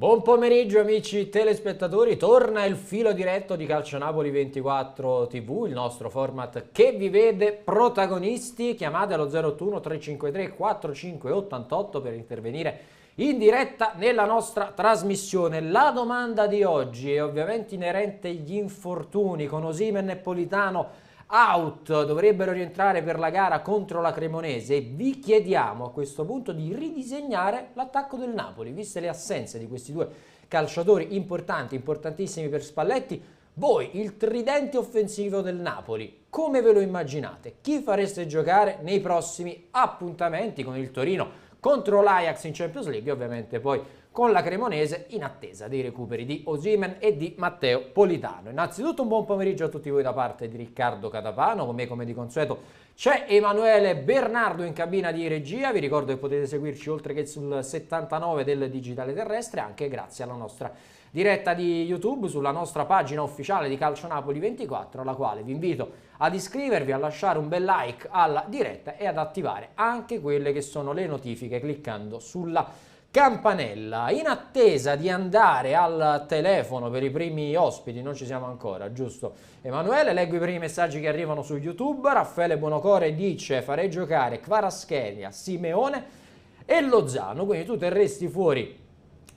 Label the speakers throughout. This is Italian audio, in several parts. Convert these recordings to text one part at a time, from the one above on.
Speaker 1: Buon pomeriggio amici telespettatori, torna il filo diretto di Calcio Napoli 24 TV, il nostro format che vi vede protagonisti. Chiamate allo 081 353 4588 per intervenire in diretta nella nostra trasmissione. La domanda di oggi è ovviamente inerente agli infortuni, con Osimhen e Politano out, dovrebbero rientrare per la gara contro la Cremonese. Vi chiediamo a questo punto di ridisegnare l'attacco del Napoli, viste le assenze di questi due calciatori importanti, importantissimi per Spalletti. Voi, il tridente offensivo del Napoli, come ve lo immaginate? Chi fareste giocare nei prossimi appuntamenti con il Torino contro l'Ajax in Champions League e ovviamente poi con la Cremonese, in attesa dei recuperi di Osimhen e di Matteo Politano? Innanzitutto un buon pomeriggio a tutti voi da parte di Riccardo Catapano. Con me, come di consueto, c'è Emanuele Bernardo in cabina di regia. Vi ricordo che potete seguirci oltre che sul 79 del digitale terrestre, anche grazie alla nostra diretta di YouTube sulla nostra pagina ufficiale di Calcio Napoli 24, alla quale vi invito ad iscrivervi, a lasciare un bel like alla diretta e ad attivare anche quelle che sono le notifiche cliccando sulla campanella. In attesa di andare al telefono per i primi ospiti, non ci siamo ancora, giusto Emanuele? Leggo i primi messaggi che arrivano su YouTube. Raffaele Buonocore dice: farei giocare Kvaratskhelia, Simeone e Lozano, quindi tu terresti fuori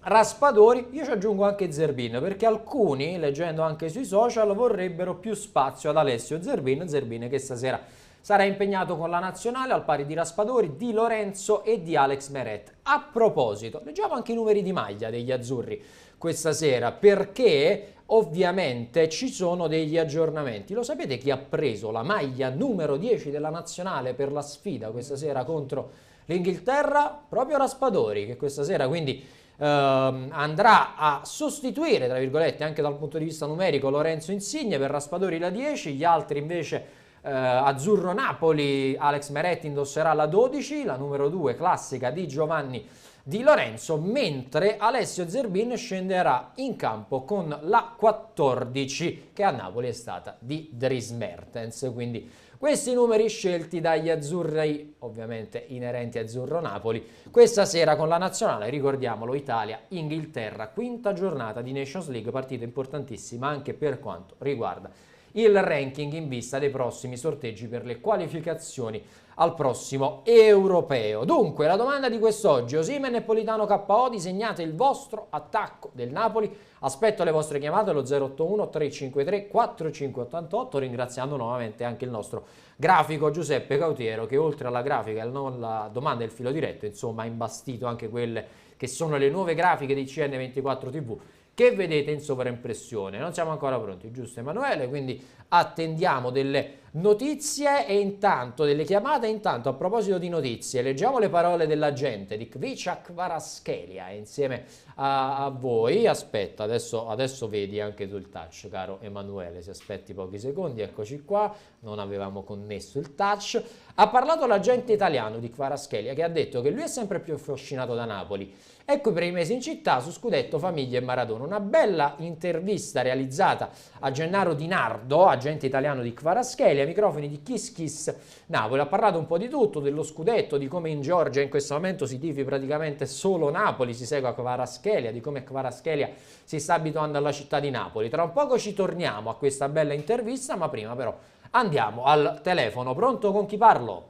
Speaker 1: Raspadori. Io ci aggiungo anche Zerbin, perché alcuni, leggendo anche sui social, vorrebbero più spazio ad Alessio Zerbin che stasera sarà impegnato con la nazionale al pari di Raspadori, di Lorenzo e di Alex Meret. A proposito, leggiamo anche i numeri di maglia degli azzurri questa sera, perché ovviamente ci sono degli aggiornamenti. Lo sapete chi ha preso la maglia numero 10 della nazionale per la sfida questa sera contro l'Inghilterra? Proprio Raspadori, che questa sera quindi andrà a sostituire, tra virgolette, anche dal punto di vista numerico, Lorenzo Insigne. Per Raspadori la 10, gli altri invece azzurro Napoli, Alex Meret indosserà la 12, la numero 2 classica di Giovanni Di Lorenzo, mentre Alessio Zerbin scenderà in campo con la 14, che a Napoli è stata di Dries Mertens. Quindi questi numeri scelti dagli azzurri, ovviamente inerenti a Azzurro Napoli, questa sera con la nazionale, ricordiamolo, Italia-Inghilterra, quinta giornata di Nations League, partita importantissima anche per quanto riguarda il ranking in vista dei prossimi sorteggi per le qualificazioni al prossimo europeo. Dunque, la domanda di quest'oggi: Osimhen e Politano KO, disegnate il vostro attacco del Napoli. Aspetto le vostre chiamate allo 081 353 4588, ringraziando nuovamente anche il nostro grafico Giuseppe Cautiero, che oltre alla grafica e alla domanda del filo diretto, insomma, ha imbastito anche quelle che sono le nuove grafiche di CN24 TV che vedete in sovraimpressione. Non siamo ancora pronti, giusto Emanuele? Quindi attendiamo delle notizie e intanto delle chiamate. Intanto, a proposito di notizie, leggiamo le parole dell'agente di Khvicha Kvaratskhelia insieme a voi. Aspetta, adesso vedi anche tu il touch, caro Emanuele, se aspetti pochi secondi. Eccoci qua, non avevamo connesso il touch. Ha parlato l'agente italiano di Kvaratskhelia, che ha detto che lui è sempre più affascinato da Napoli. Ecco i primi mesi in città su Scudetto, famiglia e Maradona. Una bella intervista realizzata a Gennaro Di Nardo, agente italiano di Kvaratskhelia, microfoni di Kiss Kiss Napoli. Ha parlato un po' di tutto, dello Scudetto, di come in Georgia in questo momento si tifi praticamente solo Napoli, si segue a Kvaratskhelia, di come Kvaratskhelia si sta abituando alla città di Napoli. Tra un poco ci torniamo a questa bella intervista, ma prima però andiamo al telefono. Pronto, con chi parlo?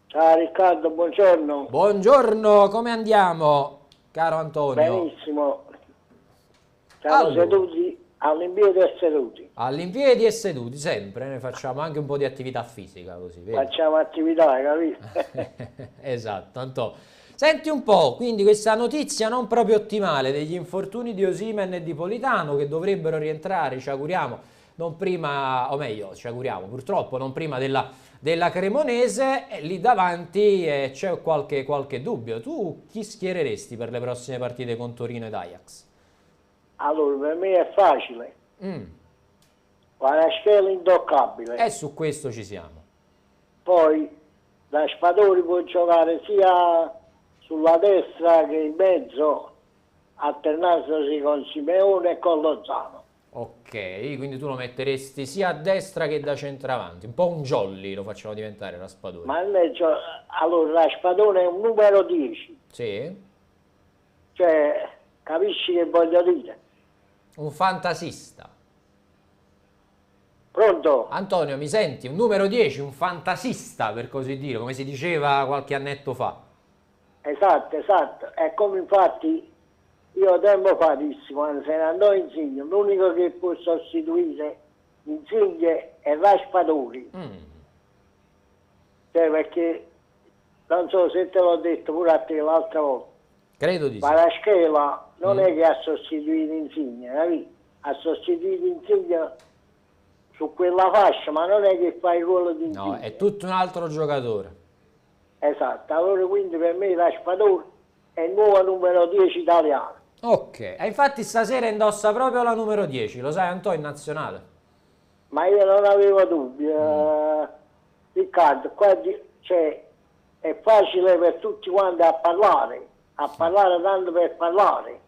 Speaker 2: Ciao Riccardo, buongiorno.
Speaker 1: Buongiorno, come andiamo, caro Antonio?
Speaker 2: Benissimo. Siamo seduti all'impiedi e seduti.
Speaker 1: All'impiedi e seduti, sempre, ne facciamo anche un po' di attività fisica così, vedi?
Speaker 2: Facciamo attività, capito?
Speaker 1: Esatto, Antonio. Senti un po', quindi questa notizia non proprio ottimale degli infortuni di Osimhen e di Politano, che dovrebbero rientrare, ci auguriamo, non prima, o meglio, ci auguriamo, purtroppo non prima della Cremonese. E lì davanti c'è qualche dubbio. Tu chi schiereresti per le prossime partite con Torino ed Ajax?
Speaker 2: Allora, per me è facile. Kvaratskhelia intoccabile.
Speaker 1: E su questo ci siamo.
Speaker 2: Poi Raspadori può giocare sia sulla destra che in mezzo, alternandosi con Simeone e con Lozano.
Speaker 1: Ok, quindi tu lo metteresti sia a destra che da centravanti, un po' un jolly lo facciamo diventare Raspadori.
Speaker 2: Ma invece, allora Raspadori è un numero 10.
Speaker 1: Sì?
Speaker 2: Cioè, Capisci che voglio dire?
Speaker 1: Un fantasista.
Speaker 2: Pronto?
Speaker 1: Antonio, mi senti? Un numero 10, un fantasista, per così dire, come si diceva qualche annetto fa.
Speaker 2: Esatto, esatto. E come infatti io tempo fa dissi, quando se ne andò Insigne, l'unico che può sostituire Insigne è Raspadori. Cioè, perché, non so se te l'ho detto pure a te l'altra volta,
Speaker 1: Credo di sì.
Speaker 2: Kvaratskhelia non è che ha sostituito Insigne, capito? Ha sostituito Insigne su quella fascia, ma non è che fa il ruolo di Insigne.
Speaker 1: No, è tutto un altro giocatore.
Speaker 2: Esatto, allora quindi per me Raspadori è il nuovo numero 10 italiano.
Speaker 1: Ok, e infatti stasera indossa proprio la numero 10, lo sai Antonio, in nazionale.
Speaker 2: Ma io non avevo dubbi, Riccardo, qua cioè, è facile per tutti quanti a parlare tanto per parlare,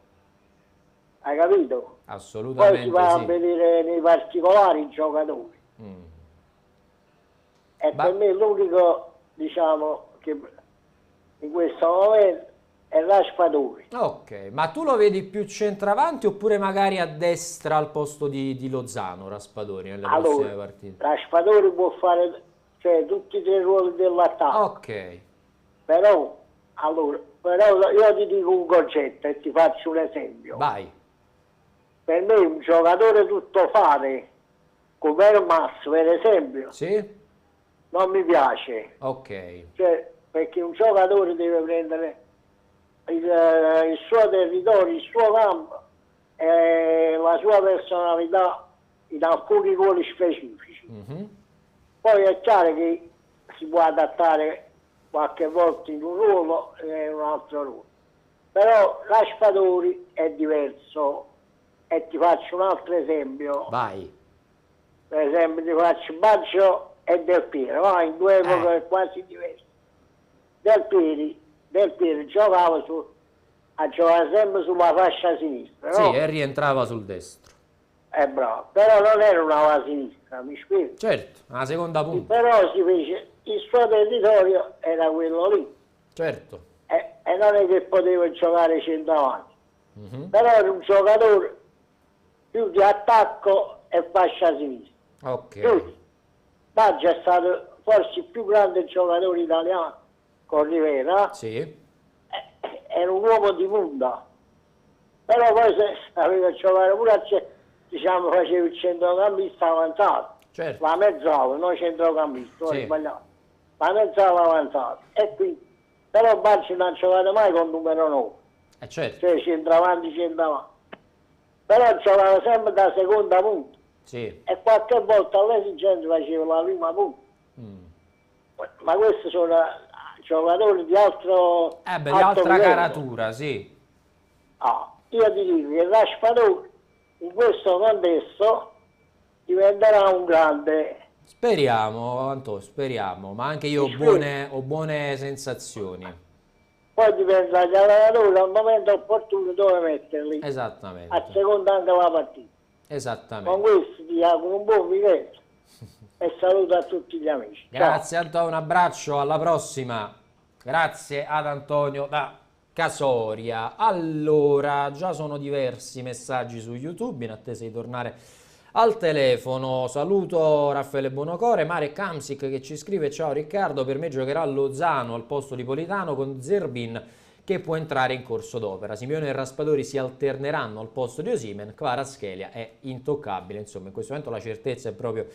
Speaker 2: hai capito? Poi
Speaker 1: Assolutamente
Speaker 2: si va a
Speaker 1: sì.
Speaker 2: vedere nei particolari i giocatori. E
Speaker 1: Ma-
Speaker 2: per me l'unico, diciamo, che in questo momento è Raspadori.
Speaker 1: Ok, ma tu lo vedi più centravanti oppure magari a destra al posto di Lozano, Raspadori, nelle prossime
Speaker 2: Allora,
Speaker 1: partite?
Speaker 2: Raspadori può fare, cioè, tutti e tre i ruoli dell'attacco.
Speaker 1: Ok,
Speaker 2: Però io ti dico un concetto e ti faccio un esempio.
Speaker 1: vai.
Speaker 2: Per me un giocatore tuttofare come il Masso, per esempio,
Speaker 1: Sì?
Speaker 2: non mi piace.
Speaker 1: Ok,
Speaker 2: Cioè, perché un giocatore deve prendere il suo territorio, il suo campo e la sua personalità in alcuni ruoli specifici. Poi è chiaro che si può adattare qualche volta in un ruolo e in un altro ruolo. Però Raspadori è diverso e ti faccio un altro esempio.
Speaker 1: vai.
Speaker 2: Per esempio ti faccio Baggio e Del Piero, no? In due epoche quasi diverse. Del Piero giocava a giocare sempre sulla fascia sinistra,
Speaker 1: Sì,
Speaker 2: no?
Speaker 1: e rientrava sul destro.
Speaker 2: È bravo, però non era una ala sinistra, mi spiego.
Speaker 1: Certo, una seconda punta.
Speaker 2: Però si fece, il suo territorio era quello lì.
Speaker 1: Certo.
Speaker 2: E non è che poteva giocare centravanti, però era un giocatore più di attacco e fascia sinistra.
Speaker 1: Ok.
Speaker 2: Baggio è stato forse il più grande giocatore italiano con Rivera,
Speaker 1: Sì.
Speaker 2: era un uomo di punta, però poi se aveva giocato pure diciamo faceva il centrocampista avanzato,
Speaker 1: Certo.
Speaker 2: la mezzala, non centrocampista, non
Speaker 1: Sì.
Speaker 2: sbagliato, la mezzala avanzata, e quindi, però Baggio non ha giocato mai con numero 9.
Speaker 1: Certo.
Speaker 2: Cioè centravanti, però giocava sempre da seconda punta
Speaker 1: Sì.
Speaker 2: e qualche volta all'esigenza faceva la prima punta. Ma questi sono giocatori di altro
Speaker 1: Di
Speaker 2: alto
Speaker 1: altra
Speaker 2: livello.
Speaker 1: caratura, sì.
Speaker 2: Io ti dico che Raspadori in questo contesto diventerà un grande.
Speaker 1: Speriamo, Antonio, speriamo, ma anche io ho buone sensazioni.
Speaker 2: Poi dipende dagli allenatori al momento opportuno dove metterli, a
Speaker 1: Esattamente.
Speaker 2: seconda anche la partita. Con
Speaker 1: Esattamente.
Speaker 2: questo ti auguro un buon weekend e saluto a tutti gli amici. Ciao.
Speaker 1: Grazie Antonio, un abbraccio, alla prossima. Grazie ad Antonio da Casoria. Allora, già sono diversi messaggi su YouTube, in attesa di tornare al telefono. Saluto Raffaele Buonocore, Marek Kamsik che ci scrive: ciao Riccardo, per me giocherà Lozano al posto di Politano con Zerbin che può entrare in corso d'opera. Simeone e Raspadori si alterneranno al posto di Osimhen, Kvaratskhelia è intoccabile. Insomma, in questo momento la certezza è proprio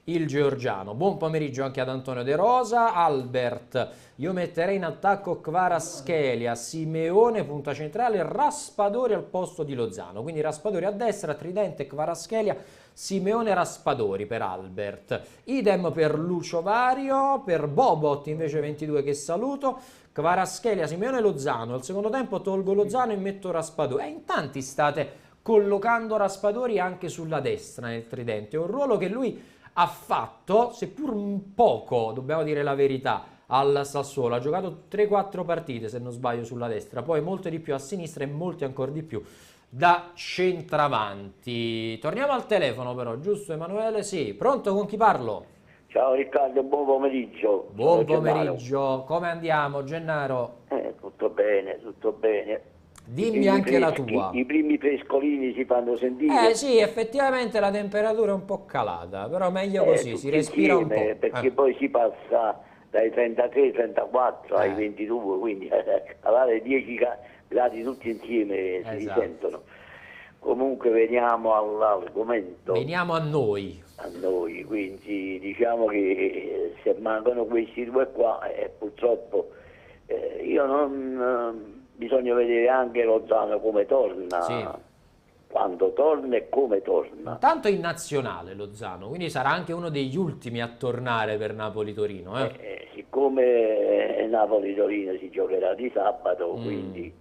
Speaker 1: il georgiano. Buon pomeriggio anche ad Antonio De Rosa. Albert: io metterei in attacco Kvaratskhelia, Simeone punta centrale, Raspadori al posto di Lozano, quindi Raspadori a destra, tridente Kvaratskhelia, Simeone, Raspadori per Albert. Idem per Lucio Vario. Per Bobot invece 22 che saluto: Kvaratskhelia, Simeone, Lozano. Al secondo tempo tolgo Lozano e metto Raspadori. In tanti state collocando Raspadori anche sulla destra nel tridente, un ruolo che lui ha fatto, seppur un poco, dobbiamo dire la verità, al Sassuolo. Ha giocato 3-4 partite, se non sbaglio, sulla destra, poi molte di più a sinistra e molte ancora di più da centravanti. Torniamo al telefono però, giusto Emanuele? Sì, pronto, con chi parlo?
Speaker 3: Ciao Riccardo, buon pomeriggio.
Speaker 1: Buon
Speaker 3: Sono Gennaro.
Speaker 1: pomeriggio, come andiamo Gennaro?
Speaker 3: Tutto bene, tutto bene.
Speaker 1: Dimmi anche la tua.
Speaker 3: I primi frescolini si fanno sentire.
Speaker 1: Sì, effettivamente la temperatura è un po' calata, però meglio così, si
Speaker 3: Tutti
Speaker 1: respira un
Speaker 3: insieme,
Speaker 1: po'.
Speaker 3: perché poi si passa dai 33, 34 ai 22, quindi calare 10 gradi tutti insieme si
Speaker 1: Esatto.
Speaker 3: risentono. Comunque veniamo all'argomento.
Speaker 1: Veniamo a noi.
Speaker 3: A noi, quindi diciamo che se mancano questi due qua, purtroppo io non bisogna vedere anche Lozano come torna,
Speaker 1: Sì.
Speaker 3: quando torna e come torna.
Speaker 1: Tanto in nazionale Lozano, quindi sarà anche uno degli ultimi a tornare per Napoli-Torino.
Speaker 3: Siccome Napoli-Torino si giocherà di sabato, quindi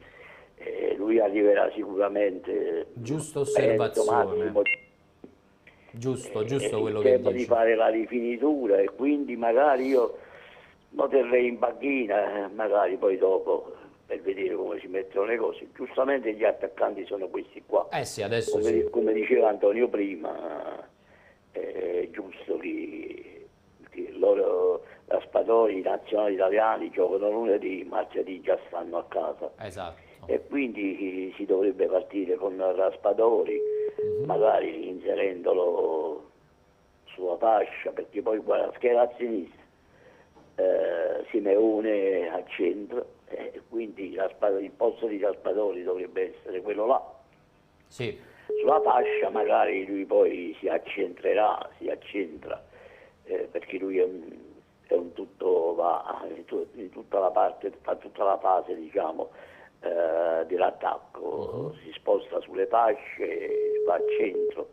Speaker 3: lui arriverà sicuramente,
Speaker 1: Giusta
Speaker 3: penso,
Speaker 1: osservazione.
Speaker 3: massimo
Speaker 1: Giusto quello
Speaker 3: il
Speaker 1: che
Speaker 3: tempo di
Speaker 1: dici.
Speaker 3: fare la rifinitura, e quindi magari io lo terrei in panchina, magari poi dopo, per vedere come si mettono le cose. Giustamente gli attaccanti sono questi qua.
Speaker 1: Sì, adesso sì.
Speaker 3: Come diceva Antonio prima, è giusto che loro, Raspadori, i nazionali italiani, giocano lunedì, martedì già stanno a casa.
Speaker 1: Esatto.
Speaker 3: E quindi si dovrebbe partire con Raspadori, magari inserendolo sulla fascia, perché poi qua la schiera a sinistra, Simeone a centro, quindi il posto di Raspadori dovrebbe essere quello là.
Speaker 1: Sì.
Speaker 3: Sulla fascia magari lui poi si accentra, perché lui è un tutto, va in tutta la parte, fa tutta la fase, diciamo, dell'attacco, si sposta sulle fasce, va al centro,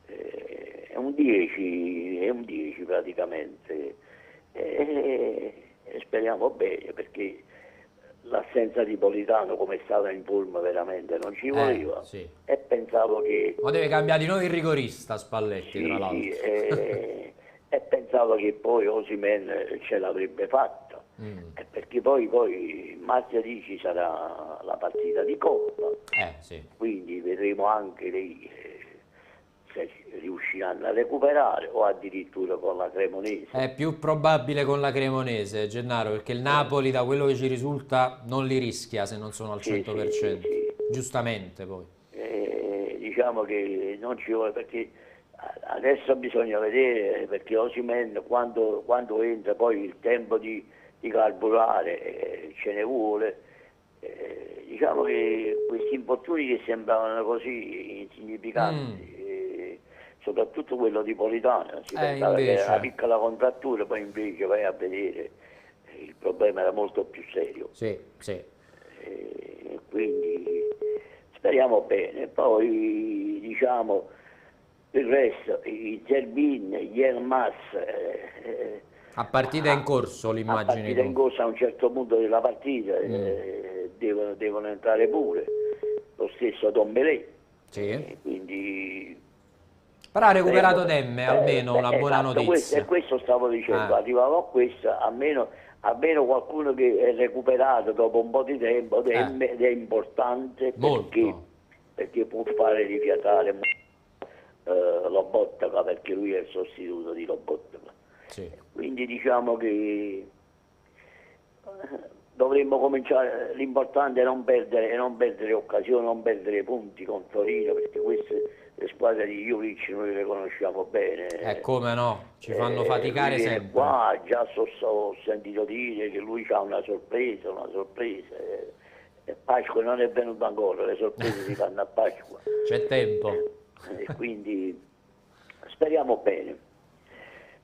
Speaker 3: è un 10 praticamente, e speriamo bene, perché l'assenza di Politano, come è stata in forma, veramente non ci voleva,
Speaker 1: sì.
Speaker 3: E pensavo che
Speaker 1: Ma deve cambiare di nuovo il rigorista Spalletti, tra l'altro.
Speaker 3: e pensavo che poi Osimhen ce l'avrebbe fatta, perché poi martedì ci sarà la partita di Coppa,
Speaker 1: Sì.
Speaker 3: quindi vedremo anche lì se riusciranno a recuperare, o addirittura con la Cremonese.
Speaker 1: È più probabile con la Cremonese, Gennaro, perché il Napoli, da quello che ci risulta, non li rischia se non sono al 100%.
Speaker 3: Sì.
Speaker 1: Giustamente poi.
Speaker 3: Diciamo che non ci vuole, perché adesso bisogna vedere, perché Osimhen quando entra poi il tempo di carburare ce ne vuole. Diciamo che questi infortuni che sembravano così insignificanti, soprattutto quello di Politano, si pensava che era una piccola contrattura, poi invece vai a vedere, il problema era molto più serio.
Speaker 1: Sì.
Speaker 3: Quindi speriamo bene. Poi diciamo il resto, i Zerbin, gli Elmas,
Speaker 1: a partita in corso, l'immagini.
Speaker 3: A partita in corso, a un certo punto della partita devono entrare pure, lo stesso Dombelé.
Speaker 1: Sì.
Speaker 3: Quindi
Speaker 1: però ha recuperato Demme, almeno una buona notizia.
Speaker 3: Questo stavo dicendo, arrivavo a questo, almeno qualcuno che è recuperato dopo un po' di tempo, ed è importante, perché può fare rifiatare Lobotka, perché lui è il sostituto di Lobotka.
Speaker 1: Sì.
Speaker 3: Quindi diciamo che dovremmo cominciare, l'importante è non perdere occasioni, non perdere punti con Torino, perché queste le squadre di Juric noi le conosciamo bene.
Speaker 1: Come no, ci fanno faticare sempre.
Speaker 3: Qua già ho sentito dire che lui ha una sorpresa, e Pasqua non è venuto ancora, le sorprese si fanno a Pasqua.
Speaker 1: C'è tempo.
Speaker 3: E quindi speriamo bene.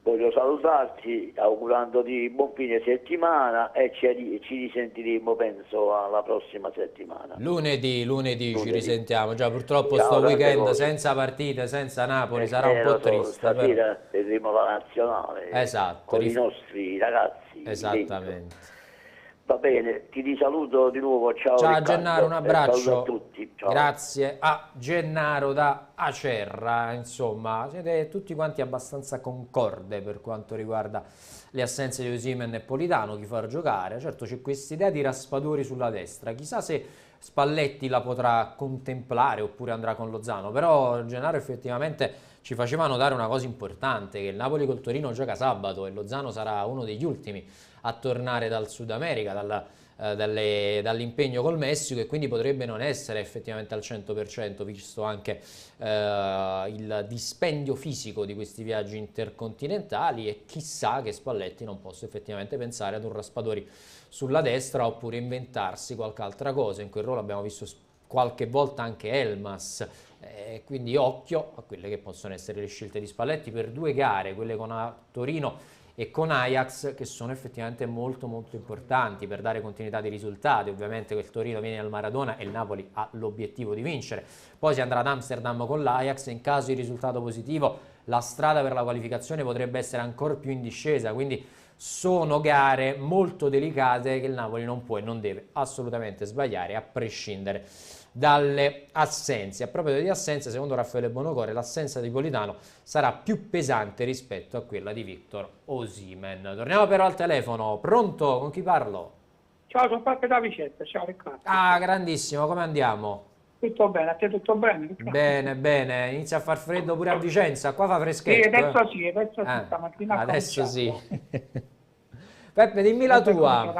Speaker 3: Voglio salutarti augurandoti buon fine settimana, e ci risentiremo penso alla prossima settimana.
Speaker 1: Lunedì ci risentiamo. Già purtroppo sto weekend senza partite, senza Napoli, sarà un po' triste.
Speaker 3: Stasera vedremo la nazionale, con i nostri ragazzi.
Speaker 1: Esattamente.
Speaker 3: Va bene, ti risaluto di nuovo, ciao Riccardo,
Speaker 1: Gennaro, un abbraccio.
Speaker 3: Saluto a tutti. Ciao.
Speaker 1: Grazie a Gennaro da Acerra, insomma, siete tutti quanti abbastanza concorde per quanto riguarda le assenze di Osimhen e Politano, chi far giocare. Certo c'è questa idea di Raspadori sulla destra, chissà se Spalletti la potrà contemplare oppure andrà con Lozano, però Gennaro effettivamente ci faceva notare una cosa importante, che il Napoli col Torino gioca sabato e Lozano sarà uno degli ultimi a tornare dal Sud America, dall'impegno col Messico, e quindi potrebbe non essere effettivamente al 100%, visto anche il dispendio fisico di questi viaggi intercontinentali, e chissà che Spalletti non possa effettivamente pensare ad un Raspadori sulla destra oppure inventarsi qualche altra cosa. In quel ruolo abbiamo visto qualche volta anche Elmas, quindi occhio a quelle che possono essere le scelte di Spalletti per 2 gare, quelle con Torino e con Ajax, che sono effettivamente molto molto importanti per dare continuità di risultati. Ovviamente quel Torino viene al Maradona e il Napoli ha l'obiettivo di vincere, poi si andrà ad Amsterdam con l'Ajax, in caso di risultato positivo la strada per la qualificazione potrebbe essere ancora più in discesa, quindi sono gare molto delicate che il Napoli non può e non deve assolutamente sbagliare, a prescindere dalle assenze. A proposito di assenze, secondo Raffaele Bonocore l'assenza di Politano sarà più pesante rispetto a quella di Victor Osimhen. Torniamo però al telefono. Pronto? Con chi parlo?
Speaker 4: Ciao, sono Peppe da Vicenza. Ciao Riccardo.
Speaker 1: Ah, grandissimo, come andiamo?
Speaker 4: Tutto bene, a te tutto bene? Riccardo?
Speaker 1: Bene, bene. Inizia a far freddo pure a Vicenza, qua fa freschetto.
Speaker 4: Sì, adesso sì, stamattina
Speaker 1: adesso sì. Peppe, dimmi la tua.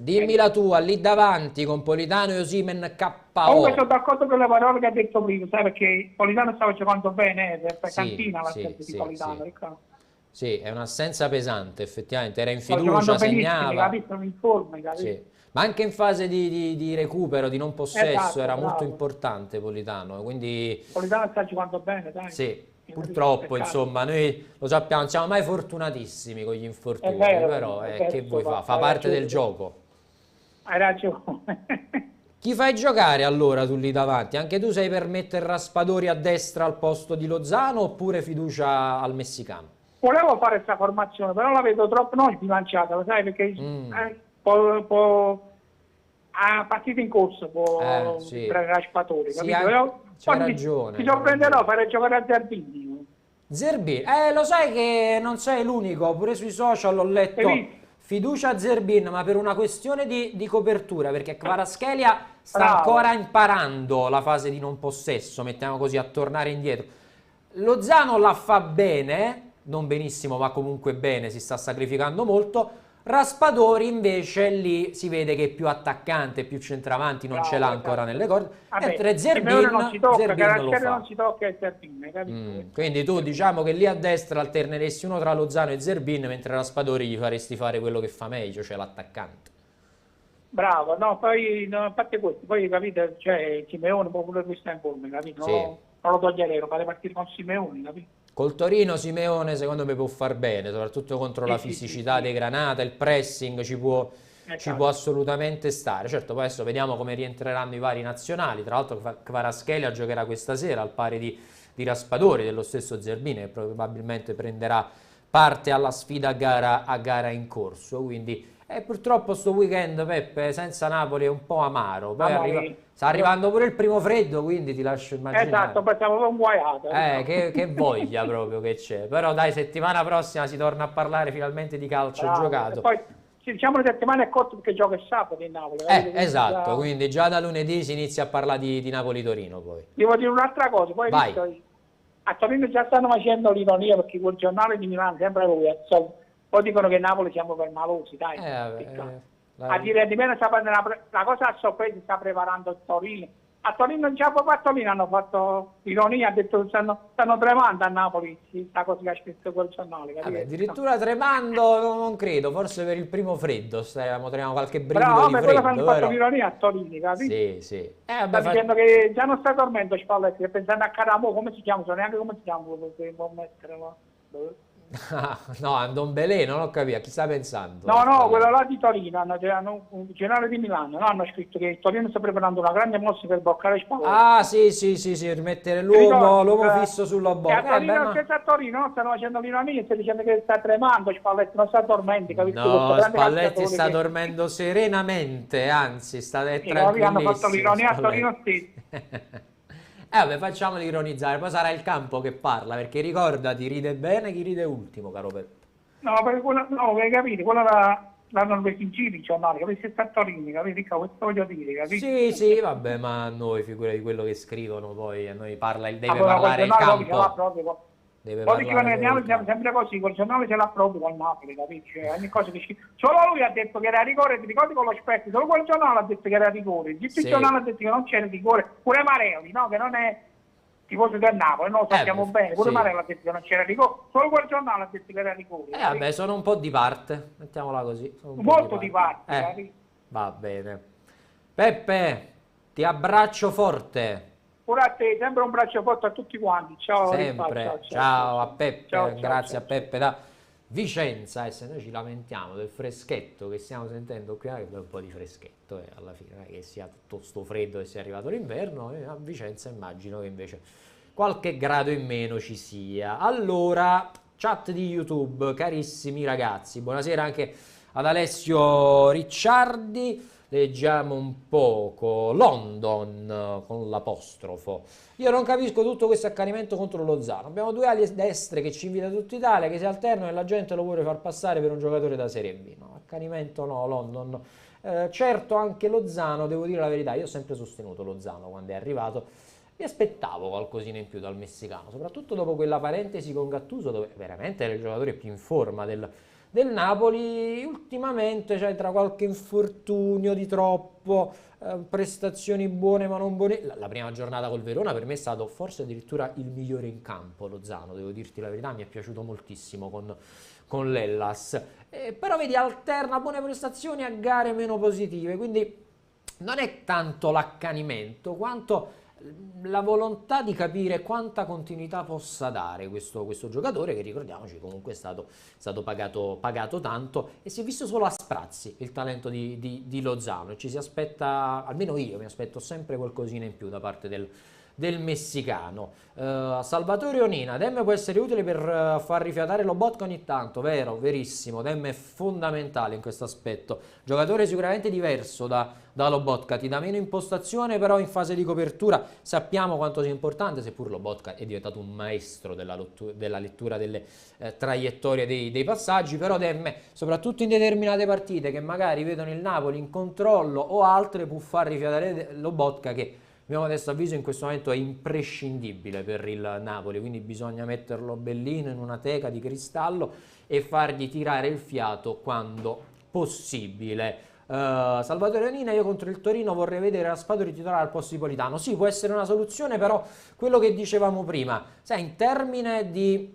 Speaker 1: Dimmi la tua, lì davanti con Politano e Osimhen KO.
Speaker 4: Comunque sono d'accordo con le parole che ha detto prima, sai, perché Politano stava giocando bene, per cantina l'assenza di Politano, Riccardo.
Speaker 1: Sì, è un'assenza pesante, effettivamente, era in
Speaker 4: Stava
Speaker 1: fiducia,
Speaker 4: giocando
Speaker 1: segnava.
Speaker 4: benissimo, in forma,
Speaker 1: Sì. Ma anche in fase di recupero, di non possesso,
Speaker 4: Esatto,
Speaker 1: era
Speaker 4: bravo.
Speaker 1: molto importante Politano, quindi
Speaker 4: Politano sta giocando bene, dai.
Speaker 1: sì, purtroppo,
Speaker 4: Peccato.
Speaker 1: insomma, noi lo sappiamo, non siamo mai fortunatissimi con gli infortuni,
Speaker 4: È vero,
Speaker 1: però
Speaker 4: è vero,
Speaker 1: che vuoi
Speaker 4: va,
Speaker 1: fare? Fa
Speaker 4: hai
Speaker 1: parte
Speaker 4: ragione.
Speaker 1: del gioco.
Speaker 4: Hai ragione.
Speaker 1: Chi fai giocare allora tu lì davanti? Anche tu sei per mettere Raspadori a destra al posto di Lozano oppure fiducia al messicano?
Speaker 4: Volevo fare questa formazione, però la vedo troppo non sbilanciata, lo sai, perché a partita in corso può
Speaker 1: sì.
Speaker 4: Raspadori,
Speaker 1: Sì,
Speaker 4: capito? Però
Speaker 1: c'hai
Speaker 4: poi
Speaker 1: ragione.
Speaker 4: ti sorprenderò fare giocare a Zerbini.
Speaker 1: Zerbin, lo sai che non sei l'unico, pure sui social ho letto
Speaker 4: Hai visto?
Speaker 1: fiducia a Zerbin, ma per una questione di copertura, perché Kvaratskhelia sta
Speaker 4: Bravo.
Speaker 1: ancora imparando la fase di non possesso, mettiamo così, a tornare indietro. Lozano la fa bene, non benissimo, ma comunque bene, si sta sacrificando molto. Raspadori invece lì si vede che è più attaccante, più centravanti, non ce l'ha ancora nelle corde. Mentre Zerbin
Speaker 4: non si tocca,
Speaker 1: Zerbin lo fa.
Speaker 4: non si tocca il Zerbin, capito?
Speaker 1: Quindi tu diciamo che lì a destra alterneresti uno tra Lozano e Zerbin, mentre Raspadori gli faresti fare quello che fa meglio, cioè l'attaccante.
Speaker 4: Bravo, no, poi no, a parte questo, poi capite, cioè Simeone può pure questa in forma, capito?
Speaker 1: Sì.
Speaker 4: Non lo toglierei, lo fate partire con Simeone, capito?
Speaker 1: Col Torino Simeone secondo me può far bene, soprattutto contro la fisicità dei Granata, il pressing ci può assolutamente stare. Certo, poi adesso vediamo come rientreranno i vari nazionali, tra l'altro Kvaratskhelia giocherà questa sera al pari di Raspadori, dello stesso Zerbini, che probabilmente prenderà parte alla sfida a gara in corso, quindi purtroppo sto weekend, Peppe, senza Napoli è un po' amaro. Poi sta arrivando pure il primo freddo, quindi ti lascio immaginare.
Speaker 4: Esatto, poi siamo un guaiato.
Speaker 1: Che voglia proprio che c'è. Però dai, settimana prossima si torna a parlare finalmente di calcio giocato.
Speaker 4: E poi diciamo le settimane è corto perché gioca il sabato in Napoli.
Speaker 1: Esatto, quindi già da lunedì si inizia a parlare di Napoli-Torino poi.
Speaker 4: Devo dire un'altra cosa, poi visto, a Torino già stanno facendo l'ironia perché quel giornale di Milano sempre lui, poi dicono che Napoli siamo per malosi, dai. A dire di meno la cosa a sorpresa sta preparando il Torino. A Torino già proprio a Torino hanno fatto ironia, ha detto che stanno tremando a Napoli, sta cosa che ha scritto quel giornale.
Speaker 1: Addirittura tremando non credo, forse per il primo freddo mostriamo qualche brivido di
Speaker 4: freddo.
Speaker 1: freddo.
Speaker 4: Però hanno fatto l'ironia a Torino, capito?
Speaker 1: Sì.
Speaker 4: Sta dicendo che già non sta dormendo Spalletti, sta pensando a Caramo, come si chiama, non so neanche come si chiama, perché può mettere,
Speaker 1: no, Ndombele, non ho capito, a chi sta pensando?
Speaker 4: No, quello là di Torino, un generale di Milano, no, hanno scritto che il Torino sta preparando una grande mossa per bloccare Spalletti.
Speaker 1: Ah, sì, rimettere l'uomo fisso sulla bocca.
Speaker 4: A Torino, a Torino stanno facendo l'ironia, sta dicendo che sta tremando Spalletti, non sta dormendo, capito?
Speaker 1: No, Spalletti sta dormendo serenamente, anzi, sta tranquillissimo.
Speaker 4: Hanno fatto l'ironia a Torino stesso.
Speaker 1: Vabbè, facciamoli ironizzare, poi sarà il campo che parla, perché ricordati, ride bene chi ride ultimo, caro Peppe.
Speaker 4: No, perché hai capito, quello l'hanno preso in giro, capito? Se sta a Torino, capito? Questo voglio dire, capito?
Speaker 1: Sì, vabbè, ma a noi figura di quello che scrivono, poi a noi deve parlare il campo. deve
Speaker 4: poi dicevano che
Speaker 1: parlare.
Speaker 4: siamo sempre così, col giornale ce l'ha proprio con Napoli, capisci? Cioè, ogni cosa che solo lui ha detto che era rigore, ti ricordi con lo Spezia, solo quel giornale ha detto che era rigore, il giornale ha detto che non c'era rigore, pure Mareoli, no? Che non è tifoso del Napoli, noi lo sappiamo bene, pure Mareoli ha detto che non c'era rigore, solo quel giornale ha detto che era rigore.
Speaker 1: Vabbè, sono un po' di parte, mettiamola così.
Speaker 4: Molto di parte.
Speaker 1: Va bene. Peppe, ti abbraccio forte.
Speaker 4: Pure a te, sempre un braccio forte a tutti quanti. Ciao,
Speaker 1: sempre. Ciao a Peppe, grazie a Peppe da Vicenza. E se noi ci lamentiamo del freschetto che stiamo sentendo qui, è un po' di freschetto, alla fine non è che sia tutto sto freddo e sia arrivato l'inverno, a Vicenza immagino che invece qualche grado in meno ci sia. Allora, chat di YouTube, carissimi ragazzi, buonasera anche ad Alessio Ricciardi. Leggiamo un poco. London con l'apostrofo. Io non capisco tutto questo accanimento contro Lozano. Abbiamo due ali destre che ci invita tutta Italia, che si alternano e la gente lo vuole far passare per un giocatore da Serie B. No, accanimento no, London. Certo anche Lozano, devo dire la verità, io ho sempre sostenuto Lozano quando è arrivato. Mi aspettavo qualcosina in più dal messicano, soprattutto dopo quella parentesi con Gattuso, dove veramente era il giocatore più in forma del Napoli. Ultimamente, cioè, tra qualche infortunio di troppo, prestazioni buone ma non buone. La prima giornata col Verona per me è stato forse addirittura il migliore in campo, Lozano, devo dirti la verità, mi è piaciuto moltissimo con l'Hellas. Però vedi, alterna buone prestazioni a gare meno positive, quindi non è tanto l'accanimento quanto la volontà di capire quanta continuità possa dare questo giocatore, che ricordiamoci comunque è stato pagato tanto, e si è visto solo a sprazzi il talento di Lozano, e ci si aspetta, almeno io mi aspetto sempre qualcosina in più da parte del messicano. Salvatore Onina, Dem può essere utile per far rifiatare Lobotka ogni tanto, verissimo, Dem è fondamentale in questo aspetto, giocatore sicuramente diverso da Lobotka, ti dà meno impostazione, però in fase di copertura sappiamo quanto sia importante, seppur Lobotka è diventato un maestro della lettura delle traiettorie dei passaggi, però Dem, soprattutto in determinate partite che magari vedono il Napoli in controllo o altre, può far rifiatare Lobotka, che a mio modesto avviso in questo momento è imprescindibile per il Napoli, quindi bisogna metterlo bellino in una teca di cristallo e fargli tirare il fiato quando possibile. Salvatore Onina, io contro il Torino vorrei vedere Raspadori titolare al posto di Politano. Sì, può essere una soluzione, però quello che dicevamo prima, sai, in termine di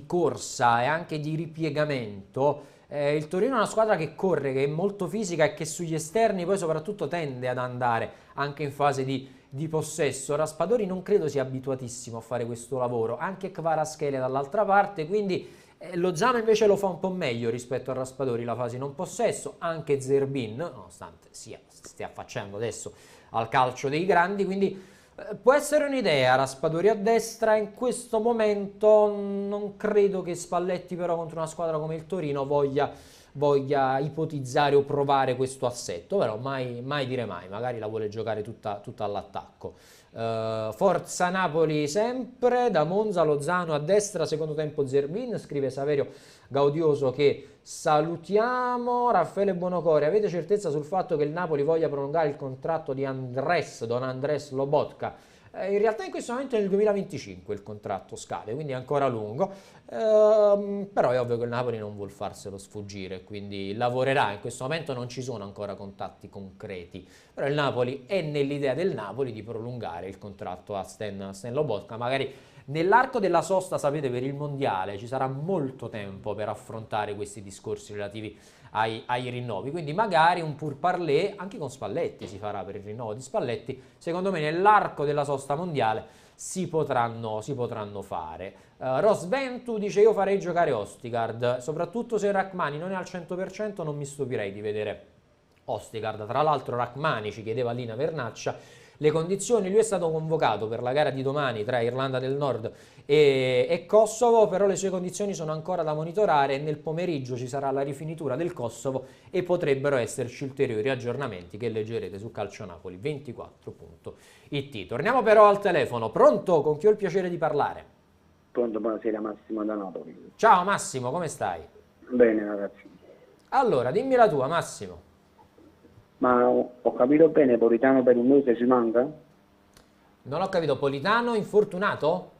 Speaker 1: corsa e anche di ripiegamento, il Torino è una squadra che corre, che è molto fisica e che sugli esterni poi soprattutto tende ad andare anche in fase di possesso. Raspadori non credo sia abituatissimo a fare questo lavoro, anche Kvaratskhelia dall'altra parte, quindi Lozano invece lo fa un po' meglio rispetto a Raspadori la fase non possesso, anche Zerbin, nonostante stia affacciando adesso al calcio dei grandi, quindi può essere un'idea. Raspadori a destra in questo momento, non credo che Spalletti però contro una squadra come il Torino voglia ipotizzare o provare questo assetto, però mai dire mai, magari la vuole giocare tutta all'attacco. Forza Napoli sempre, da Monza. Lozano a destra, secondo tempo Zerbin, scrive Saverio Gaudioso, che salutiamo. Raffaele Buonocore, avete certezza sul fatto che il Napoli voglia prolungare il contratto di Don Andrés Lobotka? In realtà in questo momento è nel 2025 il contratto scade, quindi è ancora lungo, però è ovvio che il Napoli non vuol farselo sfuggire, quindi lavorerà. In questo momento non ci sono ancora contatti concreti, però il Napoli è nell'idea del Napoli di prolungare il contratto a Stan Lobotka, magari nell'arco della sosta, sapete, per il mondiale ci sarà molto tempo per affrontare questi discorsi relativi ai rinnovi, quindi magari un pourparlers anche con Spalletti si farà per il rinnovo di Spalletti. Secondo me nell'arco della sosta mondiale si potranno fare. Rosventu dice: io farei giocare Ostigard, soprattutto se Rachmani non è al 100%, non mi stupirei di vedere Ostigard. Tra l'altro Rachmani, ci chiedeva Lina Vernaccia le condizioni, lui è stato convocato per la gara di domani tra Irlanda del Nord e Kosovo, però le sue condizioni sono ancora da monitorare, e nel pomeriggio ci sarà la rifinitura del Kosovo e potrebbero esserci ulteriori aggiornamenti che leggerete su calcionapoli24.it. Torniamo però al telefono. Pronto? Con chi ho il piacere di parlare?
Speaker 5: Pronto, buonasera, Massimo da Napoli.
Speaker 1: Ciao Massimo, come stai?
Speaker 5: Bene ragazzi.
Speaker 1: Allora, dimmi la tua, Massimo.
Speaker 5: Ma ho capito bene, Politano per un mese ci manca?
Speaker 1: Non ho capito, Politano infortunato?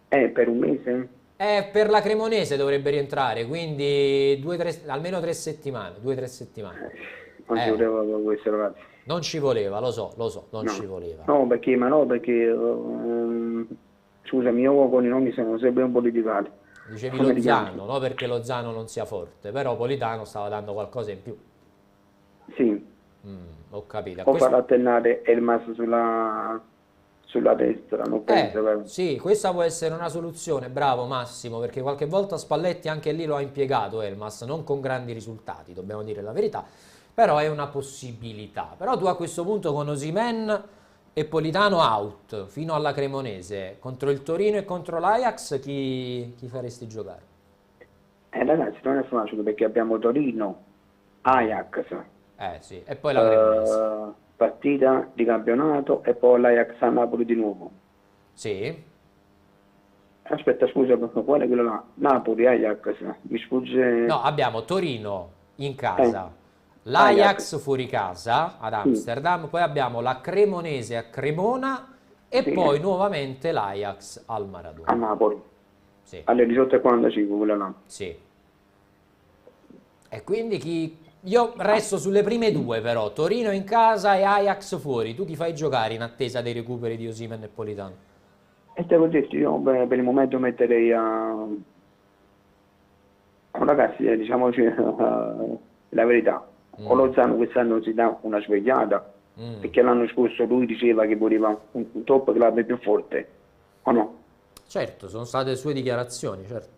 Speaker 5: Per un mese?
Speaker 1: Per la Cremonese dovrebbe rientrare, quindi almeno 3 settimane. 2-3 settimane.
Speaker 5: Non ci voleva questo, ragazzi.
Speaker 1: Non ci voleva, lo so, non
Speaker 5: no.
Speaker 1: ci voleva.
Speaker 5: No, perché scusami, io con i nomi sono sempre un po' litigati.
Speaker 1: Dicevi Lozano, no perché Lozano non sia forte, però Politano stava dando qualcosa in più.
Speaker 5: Sì.
Speaker 1: Ho capito.
Speaker 5: O far alternare Elmas sulla destra, non penso.
Speaker 1: Sì, questa può essere una soluzione, bravo Massimo, perché qualche volta Spalletti anche lì lo ha impiegato Elmas, non con grandi risultati, dobbiamo dire la verità, però è una possibilità. Però tu a questo punto con Osimhen e Politano out, fino alla Cremonese, contro il Torino e contro l'Ajax, chi faresti giocare?
Speaker 5: Ragazzi, non è facile perché abbiamo Torino, Ajax.
Speaker 1: Sì, e poi la Cremonese.
Speaker 5: Partita di campionato e poi l'Ajax a Napoli di nuovo.
Speaker 1: Sì.
Speaker 5: Aspetta, scusa, qual è quello là? Napoli, Ajax, mi sfugge...
Speaker 1: No, abbiamo Torino in casa, l'Ajax fuori casa ad Amsterdam, poi abbiamo la Cremonese a Cremona e poi nuovamente l'Ajax al Maradona.
Speaker 5: A Napoli.
Speaker 1: Sì.
Speaker 5: Alle 18:45, quella là.
Speaker 1: Sì. E quindi io resto sulle prime due però, Torino in casa e Ajax fuori. Tu chi fai giocare in attesa dei recuperi di Osimhen e Politano?
Speaker 5: E te l'ho detto, io per il momento metterei ragazzi, diciamoci la verità. O Lozano quest'anno si dà una svegliata, perché l'anno scorso lui diceva che voleva un top club più forte, o no?
Speaker 1: Certo, sono state sue dichiarazioni, certo.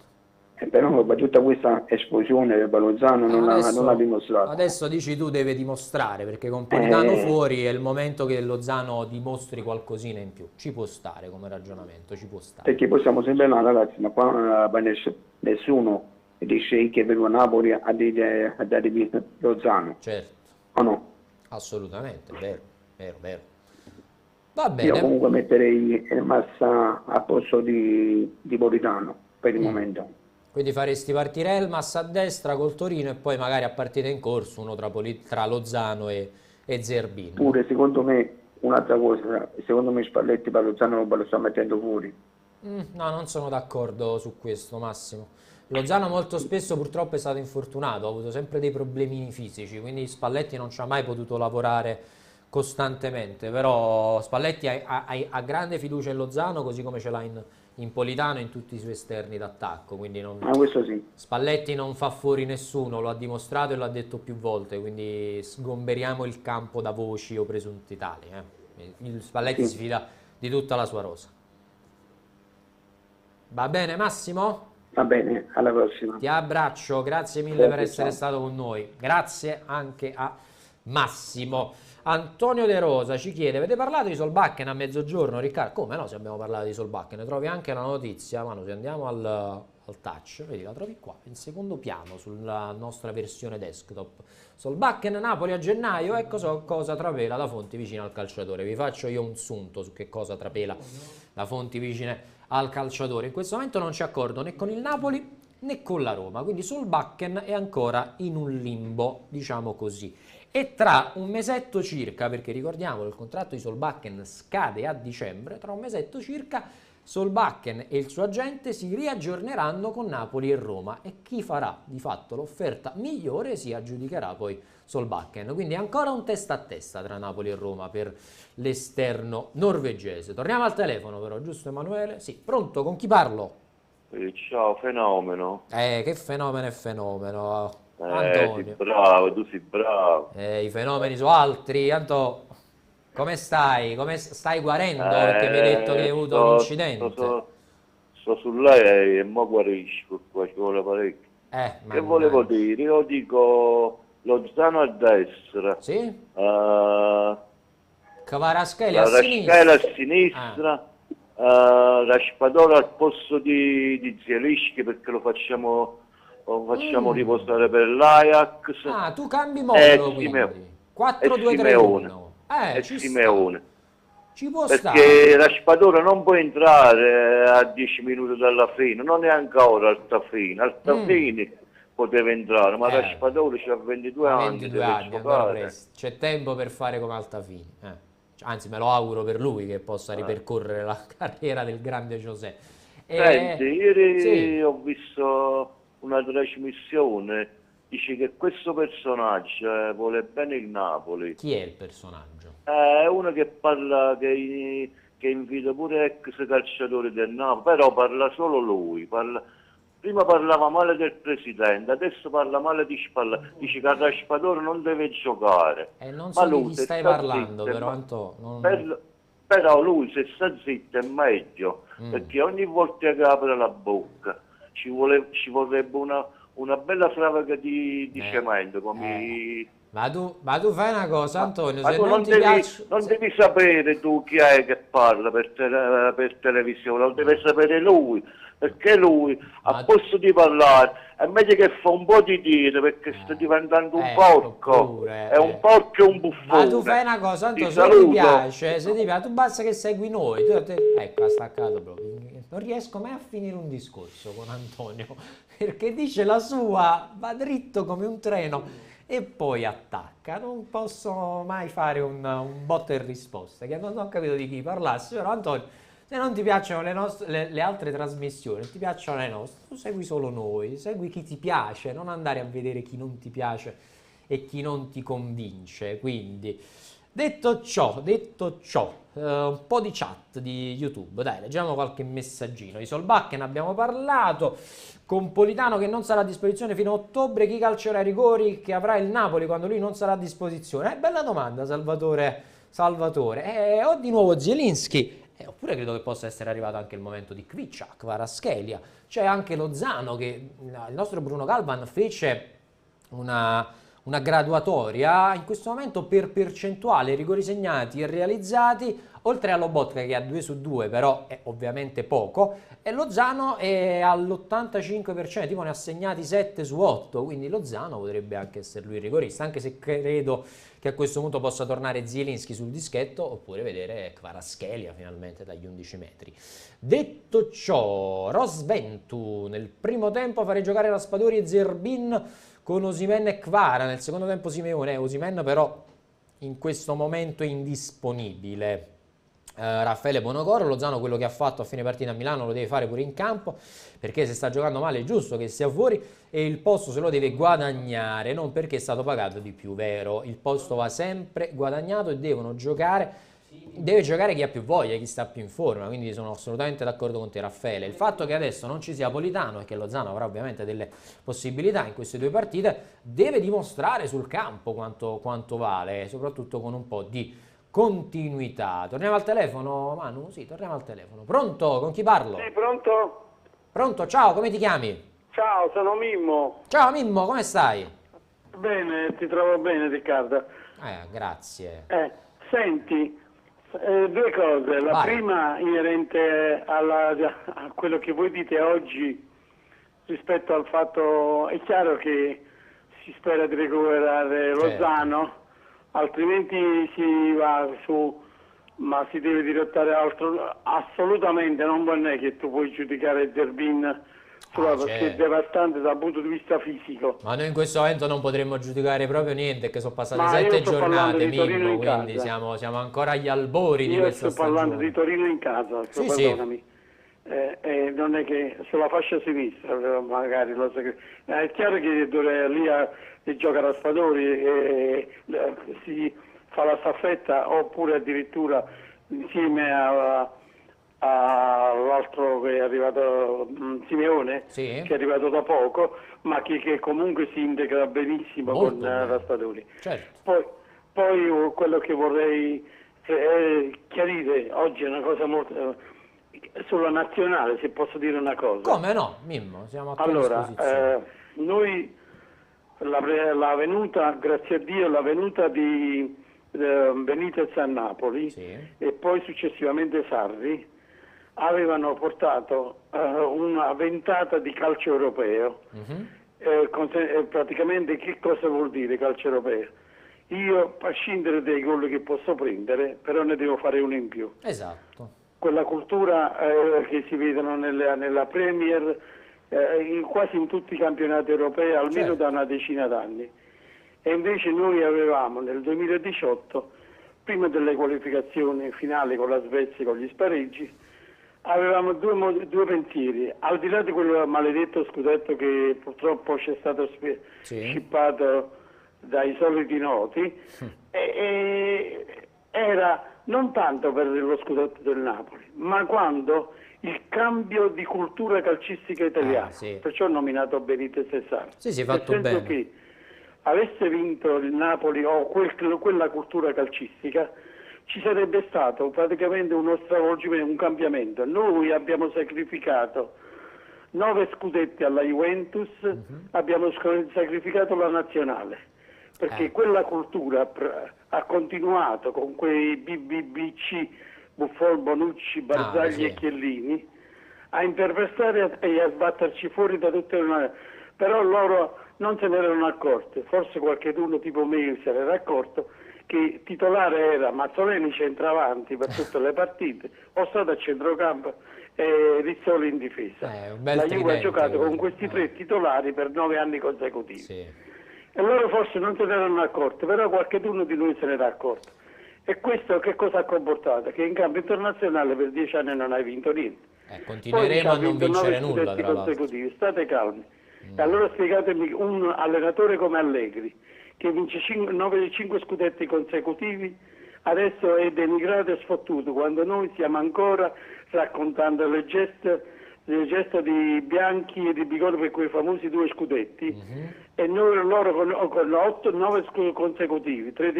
Speaker 5: Però tutta questa esplosione del Lozano non l'ha dimostrato.
Speaker 1: Adesso dici tu deve dimostrare, perché con Politano fuori è il momento che Lozano dimostri qualcosina in più. Ci può stare come ragionamento, ci può stare.
Speaker 5: Perché possiamo sempre là, ragazzi, ma qua nessuno dice che vengo a Napoli a dire Lozano.
Speaker 1: Certo.
Speaker 5: O no?
Speaker 1: Assolutamente, vero. Va bene.
Speaker 5: Io comunque metterei Massa a posto di Politano per il momento.
Speaker 1: Quindi faresti partire Elmas a destra col Torino e poi magari a partita in corso uno tra Lozano e Zerbino.
Speaker 5: Pure secondo me un'altra cosa, secondo me Spalletti per Lozano non lo sta mettendo fuori.
Speaker 1: No, non sono d'accordo su questo, Massimo. Lozano molto spesso purtroppo è stato infortunato, ha avuto sempre dei problemini fisici, quindi Spalletti non ci ha mai potuto lavorare costantemente, però Spalletti ha grande fiducia in Lozano, così come ce l'ha in Politano e in tutti i suoi esterni d'attacco, quindi
Speaker 5: questo sì.
Speaker 1: Spalletti non fa fuori nessuno, lo ha dimostrato e lo ha detto più volte, quindi sgomberiamo il campo da voci o presunti tali. Spalletti si fida di tutta la sua rosa. Va bene Massimo?
Speaker 5: Va bene, alla prossima.
Speaker 1: Ti abbraccio, grazie mille per essere stato con noi. Grazie anche a Massimo. Antonio De Rosa ci chiede: avete parlato di Solbakken a mezzogiorno, Riccardo? Come no, se abbiamo parlato di Solbakken? Trovi anche la notizia, Manu, se andiamo al touch, vedi, la trovi qua, in secondo piano, sulla nostra versione desktop. Solbakken Napoli a gennaio, ecco cosa trapela da fonti vicine al calciatore. Vi faccio io un sunto su che cosa trapela da fonti vicine al calciatore. In questo momento non c'è accordo né con il Napoli né con la Roma, quindi Solbakken è ancora in un limbo, diciamo così. E tra un mesetto circa, perché ricordiamo che il contratto di Solbakken scade a dicembre, tra un mesetto circa Solbakken e il suo agente si riaggiorneranno con Napoli e Roma e chi farà di fatto l'offerta migliore si aggiudicherà poi Solbakken. Quindi ancora un testa a testa tra Napoli e Roma per l'esterno norvegese. Torniamo al telefono però, giusto Emanuele? Sì, pronto, con chi parlo?
Speaker 6: Ciao, fenomeno.
Speaker 1: Che fenomeno è fenomeno. Antonio.
Speaker 6: Sei bravo, tu sei bravo.
Speaker 1: I fenomeni su altri. Anto, come stai? Come stai guarendo? Perché mi hai detto che hai avuto un incidente.
Speaker 6: Sto sull'aereo e mo guarisco, qua ci vuole parecchio. Che volevo dire? Io dico Lozano a destra.
Speaker 1: Sì?
Speaker 6: Kvaratskhelia a sinistra. Raspadori al posto di Zielinski, perché lo facciamo riposare per l'Ajax.
Speaker 1: Tu cambi modulo quindi 4-2-3-1
Speaker 6: Simeone.
Speaker 1: Ci può
Speaker 6: perché
Speaker 1: stare.
Speaker 6: Raspadori non può entrare a 10 minuti dalla fine, non è ancora Altafini poteva entrare, ma Raspadori c'ha 22 anni,
Speaker 1: c'è tempo per fare come Altafini. Anzi, me lo auguro per lui che possa ripercorrere la carriera del grande José.
Speaker 6: Senti, ieri ho visto una trasmissione, dice che questo personaggio vuole bene il Napoli.
Speaker 1: Chi è il personaggio?
Speaker 6: È uno che parla, che invita pure ex calciatori del Napoli, però parla solo lui. Prima parlava male del presidente, adesso parla male di Spalletti, dice che Raspadori non deve giocare.
Speaker 1: Non so di chi stai parlando, però Antonio.
Speaker 6: Però lui, se sta zitto, è meglio, perché ogni volta che apre la bocca ci vorrebbe una bella fravaga di cemento.
Speaker 1: Ma tu fai una cosa, Antonio,
Speaker 6: se non ti piace... Non devi sapere tu chi è che parla per televisione, lo deve sapere lui, perché lui, a posto di parlare, è meglio che fa un po' di dire, perché sta diventando un porco, è un porco e un buffone.
Speaker 1: Ma tu fai una cosa, Antonio, se ti piace, tu basta che segui noi. Ecco, ha staccato proprio. Non riesco mai a finire un discorso con Antonio, perché dice la sua, va dritto come un treno e poi attacca. Non posso mai fare un botta e risposta, che non ho capito di chi parlassi, però Antonio, se non ti piacciono le altre trasmissioni, ti piacciono le nostre, tu segui solo noi, segui chi ti piace, non andare a vedere chi non ti piace e chi non ti convince. Quindi, detto ciò, un po' di chat di YouTube, dai, leggiamo qualche messaggino. Di Solbakken abbiamo parlato, con Politano che non sarà a disposizione fino a ottobre, chi calcerà i rigori che avrà il Napoli quando lui non sarà a disposizione? Bella domanda, Salvatore. Ho di nuovo Zielinski. Oppure credo che possa essere arrivato anche il momento di Kvicia, Kvaratskhelia. C'è anche Lozano, che il nostro Bruno Galvan fece una graduatoria in questo momento per percentuale rigori segnati e realizzati, oltre a Lobotka che ha 2 su 2, però è ovviamente poco, e Lozano è all'85%, tipo ne ha segnati 7 su 8, quindi Lozano potrebbe anche essere lui il rigorista, anche se credo che a questo punto possa tornare Zielinski sul dischetto, oppure vedere Kvaratskhelia finalmente dagli 11 metri. Detto ciò, Rosventu nel primo tempo farei giocare Raspadori e Zerbin con Osimhen e Kvara, nel secondo tempo Simeone. Osimhen però in questo momento è indisponibile. Raffaele Bonocoro, Lozano quello che ha fatto a fine partita a Milano lo deve fare pure in campo, perché se sta giocando male è giusto che sia fuori e il posto se lo deve guadagnare, non perché è stato pagato di più, vero? Il posto va sempre guadagnato e deve giocare chi ha più voglia, chi sta più in forma, quindi sono assolutamente d'accordo con te, Raffaele. Il fatto che adesso non ci sia Politano e che Lozano avrà ovviamente delle possibilità in queste due partite, deve dimostrare sul campo quanto vale, soprattutto con un po' di continuità. Torniamo al telefono, Manu? Sì, torniamo al telefono. Pronto? Con chi parlo?
Speaker 7: Sì, pronto?
Speaker 1: Pronto, ciao, come ti chiami?
Speaker 7: Ciao, sono Mimmo.
Speaker 1: Ciao Mimmo, come stai?
Speaker 7: Bene, ti trovo bene, Riccardo.
Speaker 1: Grazie.
Speaker 7: Senti, due cose. La prima inerente a quello che voi dite oggi rispetto al fatto, è chiaro che si spera di recuperare Lozano, altrimenti si va su, ma si deve dirottare altro. Assolutamente non è che tu puoi giudicare Zerbin perché è devastante dal punto di vista fisico.
Speaker 1: Ma noi in questo momento non potremmo giudicare proprio niente, che sono passate 7 giornate, Mimmo, quindi siamo ancora agli albori di questa stagione.
Speaker 7: Io sto parlando di Torino in casa, perdonami. Non è che sulla fascia sinistra magari è chiaro che lì gioca Raspadori e si fa la staffetta, oppure addirittura insieme all'altro che è arrivato, Simeone, che è arrivato da poco, ma che comunque si integra benissimo con Raspadori. Poi quello che vorrei chiarire oggi è una cosa molto sulla nazionale, se posso dire una cosa.
Speaker 1: Come no, Mimmo, siamo a tua disposizione.
Speaker 7: Noi la venuta, grazie a Dio, la venuta di Benitez a Napoli e poi successivamente Sarri avevano portato una ventata di calcio europeo. Praticamente che cosa vuol dire calcio europeo? Io, a scindere dai gol che posso prendere, però ne devo fare uno in più.
Speaker 1: Esatto.
Speaker 7: Quella cultura che si vedono nella Premier, quasi in tutti i campionati europei, almeno da una decina d'anni. E invece noi avevamo nel 2018, prima delle qualificazioni finali con la Svezia, con gli spareggi, avevamo due pensieri, al di là di quello maledetto scudetto che purtroppo ci è stato scippato dai soliti noti, era non tanto per lo scudetto del Napoli, ma quando il cambio di cultura calcistica italiana, perciò ho nominato Benitez e Sarri,
Speaker 1: nel senso
Speaker 7: che avesse vinto il Napoli o quella cultura calcistica, ci sarebbe stato praticamente uno stravolgimento, un cambiamento. Noi abbiamo sacrificato 9 scudetti alla Juventus, abbiamo sacrificato la nazionale, perché quella cultura ha continuato con quei BBBC, Buffon, Bonucci, Barzagli e Chiellini, a imperversare e a sbatterci fuori da tutte le... Però loro non se ne erano accorti, forse qualcuno tipo me se n'era accorto, che titolare era Mazzoleni centravanti per tutte le partite, Ossato a centrocampo e Rizzoli in difesa. La Juve ha giocato con questi 3 titolari per 9 anni consecutivi. E loro forse non se ne erano accorti, però qualcuno di noi se ne era accorto. E questo che cosa ha comportato? Che in campo internazionale per 10 anni non hai vinto niente.
Speaker 1: Continueremo a non vincere nulla, tra
Speaker 7: consecutivi. State calmi. E allora spiegatemi un allenatore come Allegri, che vince 5 scudetti consecutivi, adesso è denigrato e sfottuto, quando noi stiamo ancora raccontando le gesta di Bianchi e di Bigoni per quei famosi 2 scudetti, e loro con 8-9 consecutivi, 3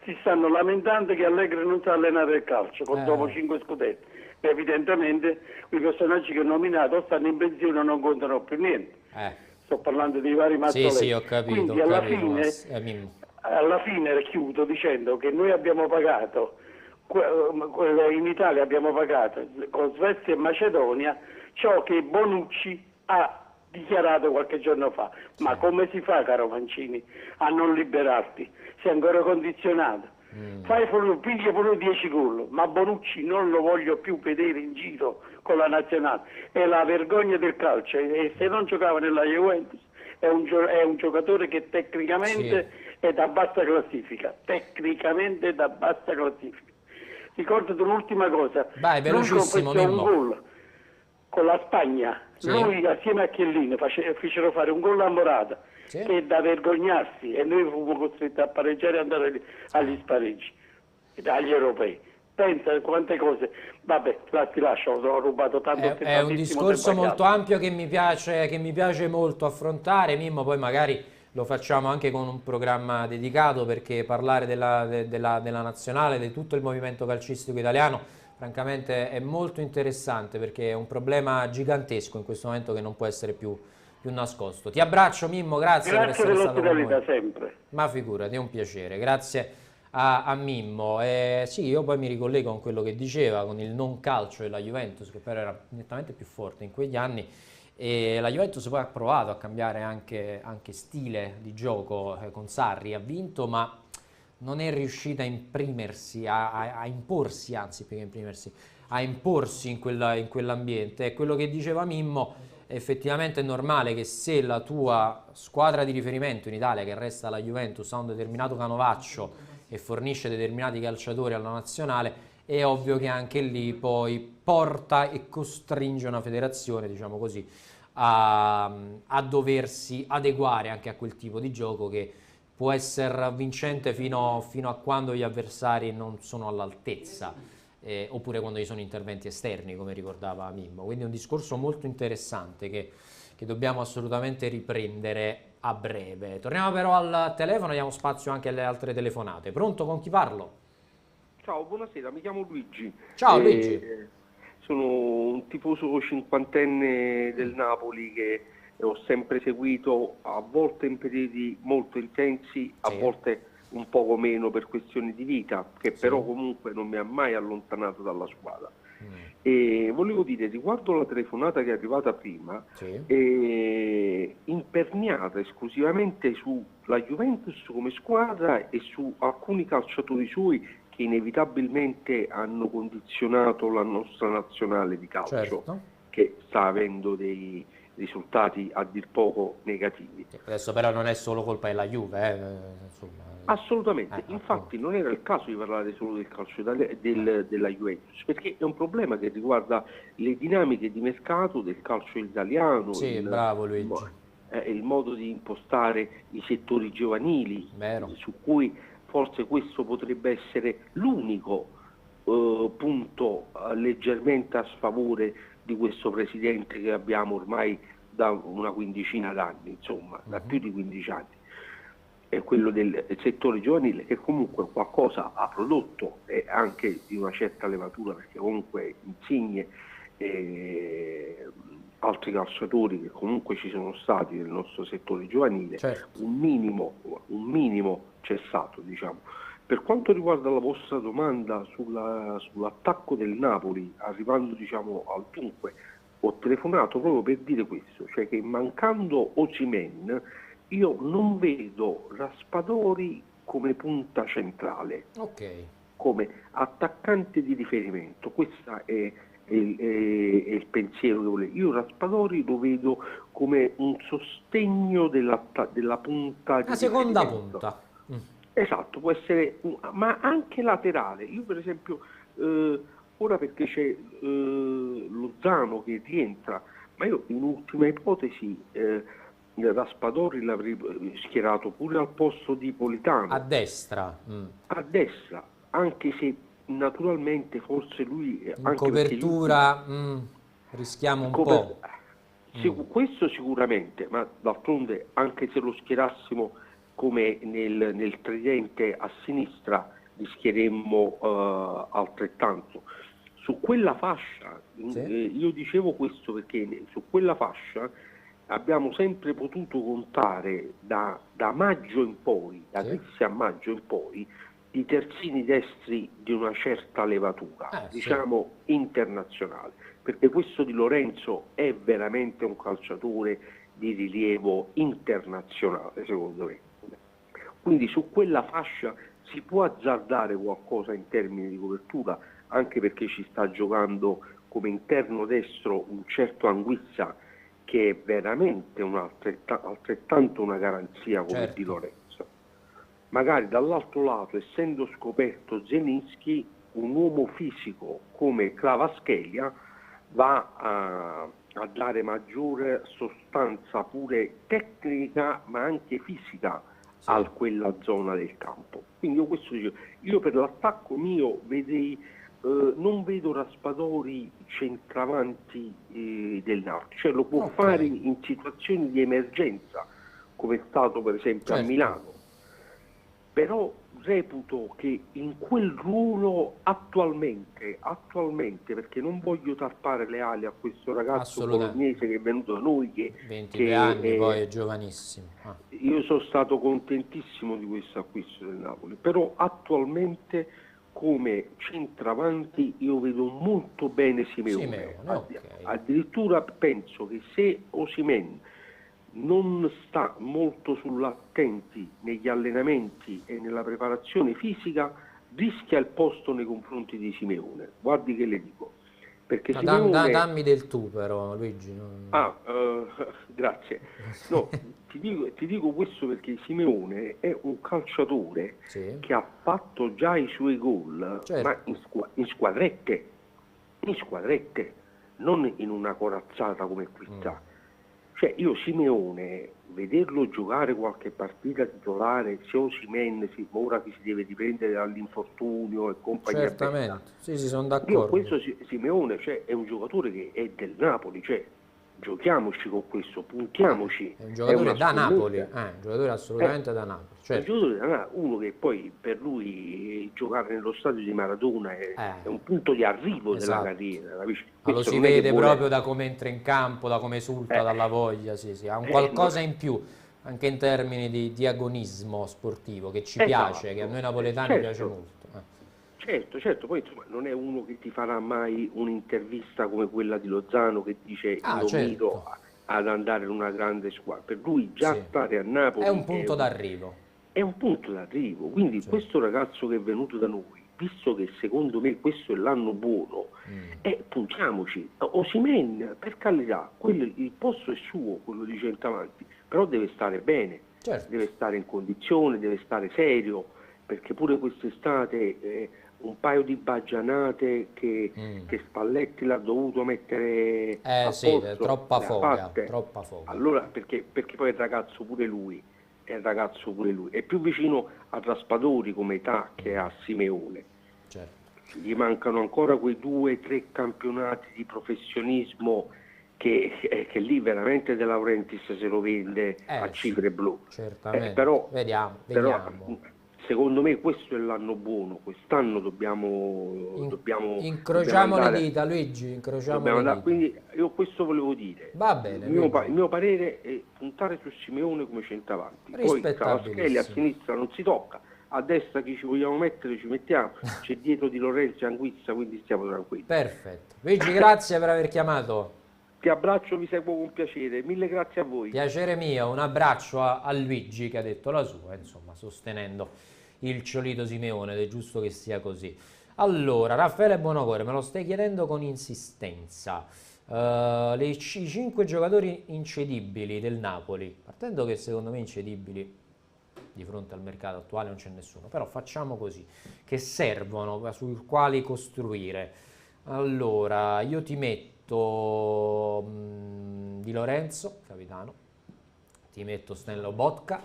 Speaker 7: si stanno lamentando che Allegri non sa allenare il calcio dopo 5 scudetti. E evidentemente quei personaggi che ho nominato stanno in pensione e non contano più niente. Sto parlando dei vari Mazzoleni.
Speaker 1: Sì, ho capito.
Speaker 7: Quindi alla fine chiudo dicendo che noi abbiamo pagato, in Italia abbiamo pagato con Svezia e Macedonia ciò che Bonucci ha dichiarato qualche giorno fa. Ma come si fa, caro Mancini, a non liberarti? Sei ancora condizionato. Piglia pure 10 gol, ma Bonucci non lo voglio più vedere in giro con la nazionale. È la vergogna del calcio, e se non giocava nella Juventus è un giocatore che tecnicamente è da bassa classifica. Tecnicamente da bassa classifica. Ricordati un'ultima cosa.
Speaker 1: Vai, velocissimo,
Speaker 7: lui un gol con la Spagna. Lui assieme a Chiellini fecero fare un gol a Morata, che è da vergognarsi, e noi fummo costretti a pareggiare e andare agli spareggi, agli europei. Pensa quante cose. Vabbè, ti lascio, ho rubato tanto tempo.
Speaker 1: È un discorso molto ampio che mi piace molto affrontare, Mimmo, poi magari lo facciamo anche con un programma dedicato, perché parlare della nazionale, di tutto il movimento calcistico italiano, francamente è molto interessante, perché è un problema gigantesco in questo momento che non può essere più nascosto. Ti abbraccio, Mimmo, grazie per essere stato con noi.
Speaker 7: Sempre.
Speaker 1: Ma figurati, è un piacere, grazie a Mimmo. Sì, io poi mi ricollego con quello che diceva, con il non calcio della Juventus, che però era nettamente più forte in quegli anni, e la Juventus poi ha provato a cambiare anche stile di gioco, con Sarri ha vinto, ma non è riuscita a imprimersi, a imporsi, anzi più che imprimersi, a imporsi in quell'ambiente. E quello che diceva Mimmo, effettivamente è normale che se la tua squadra di riferimento in Italia, che resta la Juventus, ha un determinato canovaccio e fornisce determinati calciatori alla nazionale, è ovvio che anche lì poi porta e costringe una federazione, diciamo così, a doversi adeguare anche a quel tipo di gioco, che può essere vincente fino a quando gli avversari non sono all'altezza. Oppure quando ci sono interventi esterni, come ricordava Mimmo. Quindi è un discorso molto interessante che dobbiamo assolutamente riprendere a breve. Torniamo però al telefono, diamo spazio anche alle altre telefonate. Pronto, con chi parlo?
Speaker 8: Ciao, buonasera, mi chiamo Luigi.
Speaker 1: Ciao Luigi.
Speaker 8: Sono un tifoso cinquantenne del Napoli che ho sempre seguito, a volte in periodi molto intensi, a volte un poco meno per questioni di vita, che però comunque non mi ha mai allontanato dalla squadra. E volevo dire, riguardo la telefonata che è arrivata prima, imperniata esclusivamente sulla Juventus come squadra e su alcuni calciatori suoi che inevitabilmente hanno condizionato la nostra nazionale di calcio, che sta avendo dei risultati a dir poco negativi.
Speaker 1: Adesso però non è solo colpa della Juve, insomma.
Speaker 8: Assolutamente, infatti non era il caso di parlare solo del calcio della Juventus, perché è un problema che riguarda le dinamiche di mercato del calcio italiano,
Speaker 1: sì, bravo Luigi.
Speaker 8: Il modo di impostare i settori giovanili, su cui forse questo potrebbe essere l'unico punto leggermente a sfavore di questo presidente che abbiamo ormai da una quindicina d'anni, insomma, da più di 15 anni. È quello del settore giovanile, che comunque qualcosa ha prodotto, anche di una certa levatura, perché comunque Insigne e altri calciatori che comunque ci sono stati nel nostro settore giovanile, certo, un minimo c'è stato, diciamo. Per quanto riguarda la vostra domanda sull'attacco del Napoli, arrivando diciamo al dunque, ho telefonato proprio per dire questo, cioè che mancando Osimhen io non vedo Raspadori come punta centrale, come attaccante di riferimento. Questo è il pensiero che volevo. Io Raspadori lo vedo come un sostegno della punta di
Speaker 1: seconda punta.
Speaker 8: Esatto, può essere, ma anche laterale. Io per esempio, ora perché c'è Lozano che rientra, ma io in ultima ipotesi Raspadori l'avrei schierato pure al posto di Politano.
Speaker 1: A destra.
Speaker 8: A destra, anche se naturalmente forse lui...
Speaker 1: In copertura rischiamo un po'.
Speaker 8: Questo sicuramente, ma d'altronde anche se lo schierassimo come nel tridente a sinistra rischieremmo altrettanto. Su quella fascia, io dicevo questo perché su quella fascia abbiamo sempre potuto contare da maggio in poi, da Cristian Maggio in poi, di terzini destri di una certa levatura, diciamo internazionale, perché questo Di Lorenzo è veramente un calciatore di rilievo internazionale, secondo me. Quindi su quella fascia si può azzardare qualcosa in termini di copertura, anche perché ci sta giocando come interno destro un certo Anguissa, che è veramente altrettanto una garanzia come Di Lorenzo. Magari dall'altro lato, essendo scoperto Zelinski, un uomo fisico come Kvaratskhelia va a dare maggiore sostanza pure tecnica ma anche fisica a quella zona del campo. Quindi io per l'attacco mio non vedo Raspadori centravanti del Napoli, cioè lo può fare in situazioni di emergenza come è stato per esempio a Milano, però reputo che in quel ruolo attualmente, perché non voglio tappare le ali a questo ragazzo bolognese che è venuto da noi, che
Speaker 1: 22 anni, poi è giovanissimo.
Speaker 8: Io sono stato contentissimo di questo acquisto del Napoli, però attualmente come centravanti io vedo molto bene Simeone. Addirittura penso che se Osimhen non sta molto sull'attenti negli allenamenti e nella preparazione fisica, rischia il posto nei confronti di Simeone. Guardi che le dico. Perché Simeone...
Speaker 1: dammi del tu però, Luigi.
Speaker 8: Grazie. No, ti dico questo perché Simeone è un calciatore che ha fatto già i suoi gol, ma in squadrette, non in una corazzata come questa. Cioè io Simeone, vederlo giocare qualche partita titolare, se Osimhen ora che si deve riprendere dall'infortunio e compagnia.
Speaker 1: Certamente, sì, sono d'accordo.
Speaker 8: Io questo Simeone è un giocatore che è del Napoli, giochiamoci con questo, puntiamoci.
Speaker 1: È un giocatore da Napoli, un giocatore assolutamente da Napoli.
Speaker 8: Certo. Un giocatore da Napoli, uno che poi per lui giocare nello stadio di Maradona è un punto di arrivo della carriera.
Speaker 1: Ma lo si vede proprio da come entra in campo, da come esulta, dalla voglia, ha un qualcosa in più, anche in termini di agonismo sportivo, che ci piace, che a noi napoletani piace molto.
Speaker 8: Certo, poi insomma, non è uno che ti farà mai un'intervista come quella di Lozano che dice miro ad andare in una grande squadra. Per lui già stare a Napoli
Speaker 1: è un punto d'arrivo.
Speaker 8: È un punto d'arrivo, quindi questo ragazzo che è venuto da noi visto che secondo me questo è l'anno buono, puntiamoci. Osimhen, per carità, il posto è suo, quello di centravanti, però deve stare bene, deve stare in condizione, deve stare serio, perché pure quest'estate un paio di baggianate che Spalletti l'ha dovuto mettere a posto,
Speaker 1: troppa foga.
Speaker 8: Allora, perché poi è ragazzo pure lui, è più vicino a Raspadori come età che a Simeone. Gli mancano ancora quei 2-3 campionati di professionismo che lì veramente De Laurentiis se lo vende a cifre blu.
Speaker 1: Certamente.
Speaker 8: Però
Speaker 1: vediamo.
Speaker 8: Secondo me questo è l'anno buono, quest'anno dobbiamo
Speaker 1: incrociamo le dita, Luigi, incrociamo le dita.
Speaker 8: Quindi io questo volevo dire.
Speaker 1: Va bene.
Speaker 8: Il mio parere è puntare su Simeone come centravanti. Poi Kvaratskhelia a sinistra non si tocca, a destra chi ci vogliamo mettere ci mettiamo, c'è dietro Di Lorenzo e Anguissa, quindi stiamo tranquilli.
Speaker 1: Perfetto. Luigi, grazie per aver chiamato.
Speaker 8: Ti abbraccio, vi seguo con piacere, mille grazie a voi.
Speaker 1: Piacere mio, un abbraccio a Luigi che ha detto la sua, insomma, sostenendo il Ciolito Simeone, ed è giusto che sia così. Allora, Raffaele Buonocore, me lo stai chiedendo con insistenza. I 5 giocatori incedibili del Napoli, partendo che secondo me incedibili di fronte al mercato attuale non c'è nessuno, però facciamo così, che servono, sui quali costruire. Allora, io ti metto Di Lorenzo, capitano, ti metto Stenlo Botka,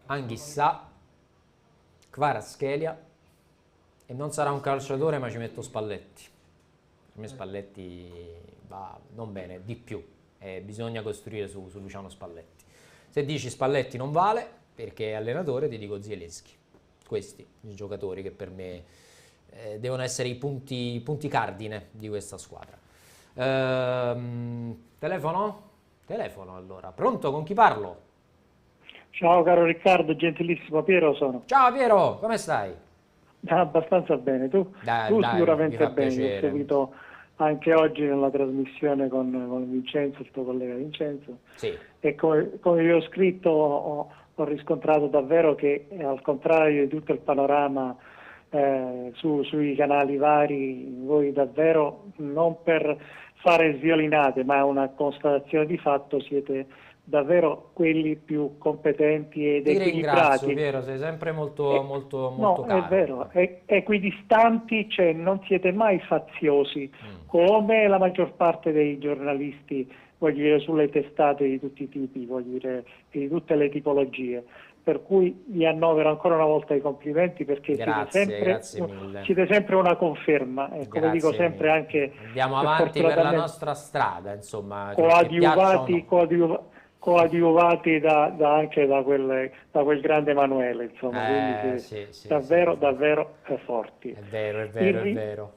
Speaker 1: Anghissà, Kvaratskhelia, e non sarà un calciatore ma ci metto Spalletti. Per me Spalletti va non bene, di più, bisogna costruire su Luciano Spalletti. Se dici Spalletti non vale perché è allenatore, ti dico Zielinski. Questi i giocatori che per me devono essere i punti cardine di questa squadra. Telefono allora, pronto, con chi parlo?
Speaker 9: Ciao caro Riccardo, gentilissimo, Piero sono.
Speaker 1: Ciao Piero, come stai?
Speaker 9: Abbastanza bene, tu sicuramente bene, ho seguito anche oggi nella trasmissione con Vincenzo, il tuo collega Vincenzo, e come vi ho scritto ho riscontrato davvero che al contrario di tutto il panorama sui canali vari, voi davvero, non per fare sviolinate ma è una constatazione di fatto, siete davvero quelli più competenti ed equilibrati. Ti ringrazio
Speaker 1: Piero, sei sempre molto caro.
Speaker 9: È vero, equidistanti, cioè non siete mai faziosi, come la maggior parte dei giornalisti, voglio dire, sulle testate di tutti i tipi, voglio dire, di tutte le tipologie. Per cui vi annovero ancora una volta i complimenti, perché siete sempre una conferma, e come dico sempre anche
Speaker 1: andiamo avanti per la nostra strada, insomma,
Speaker 9: coadiuvati anche da quel grande Emanuele, insomma, quindi davvero forti.
Speaker 1: È vero.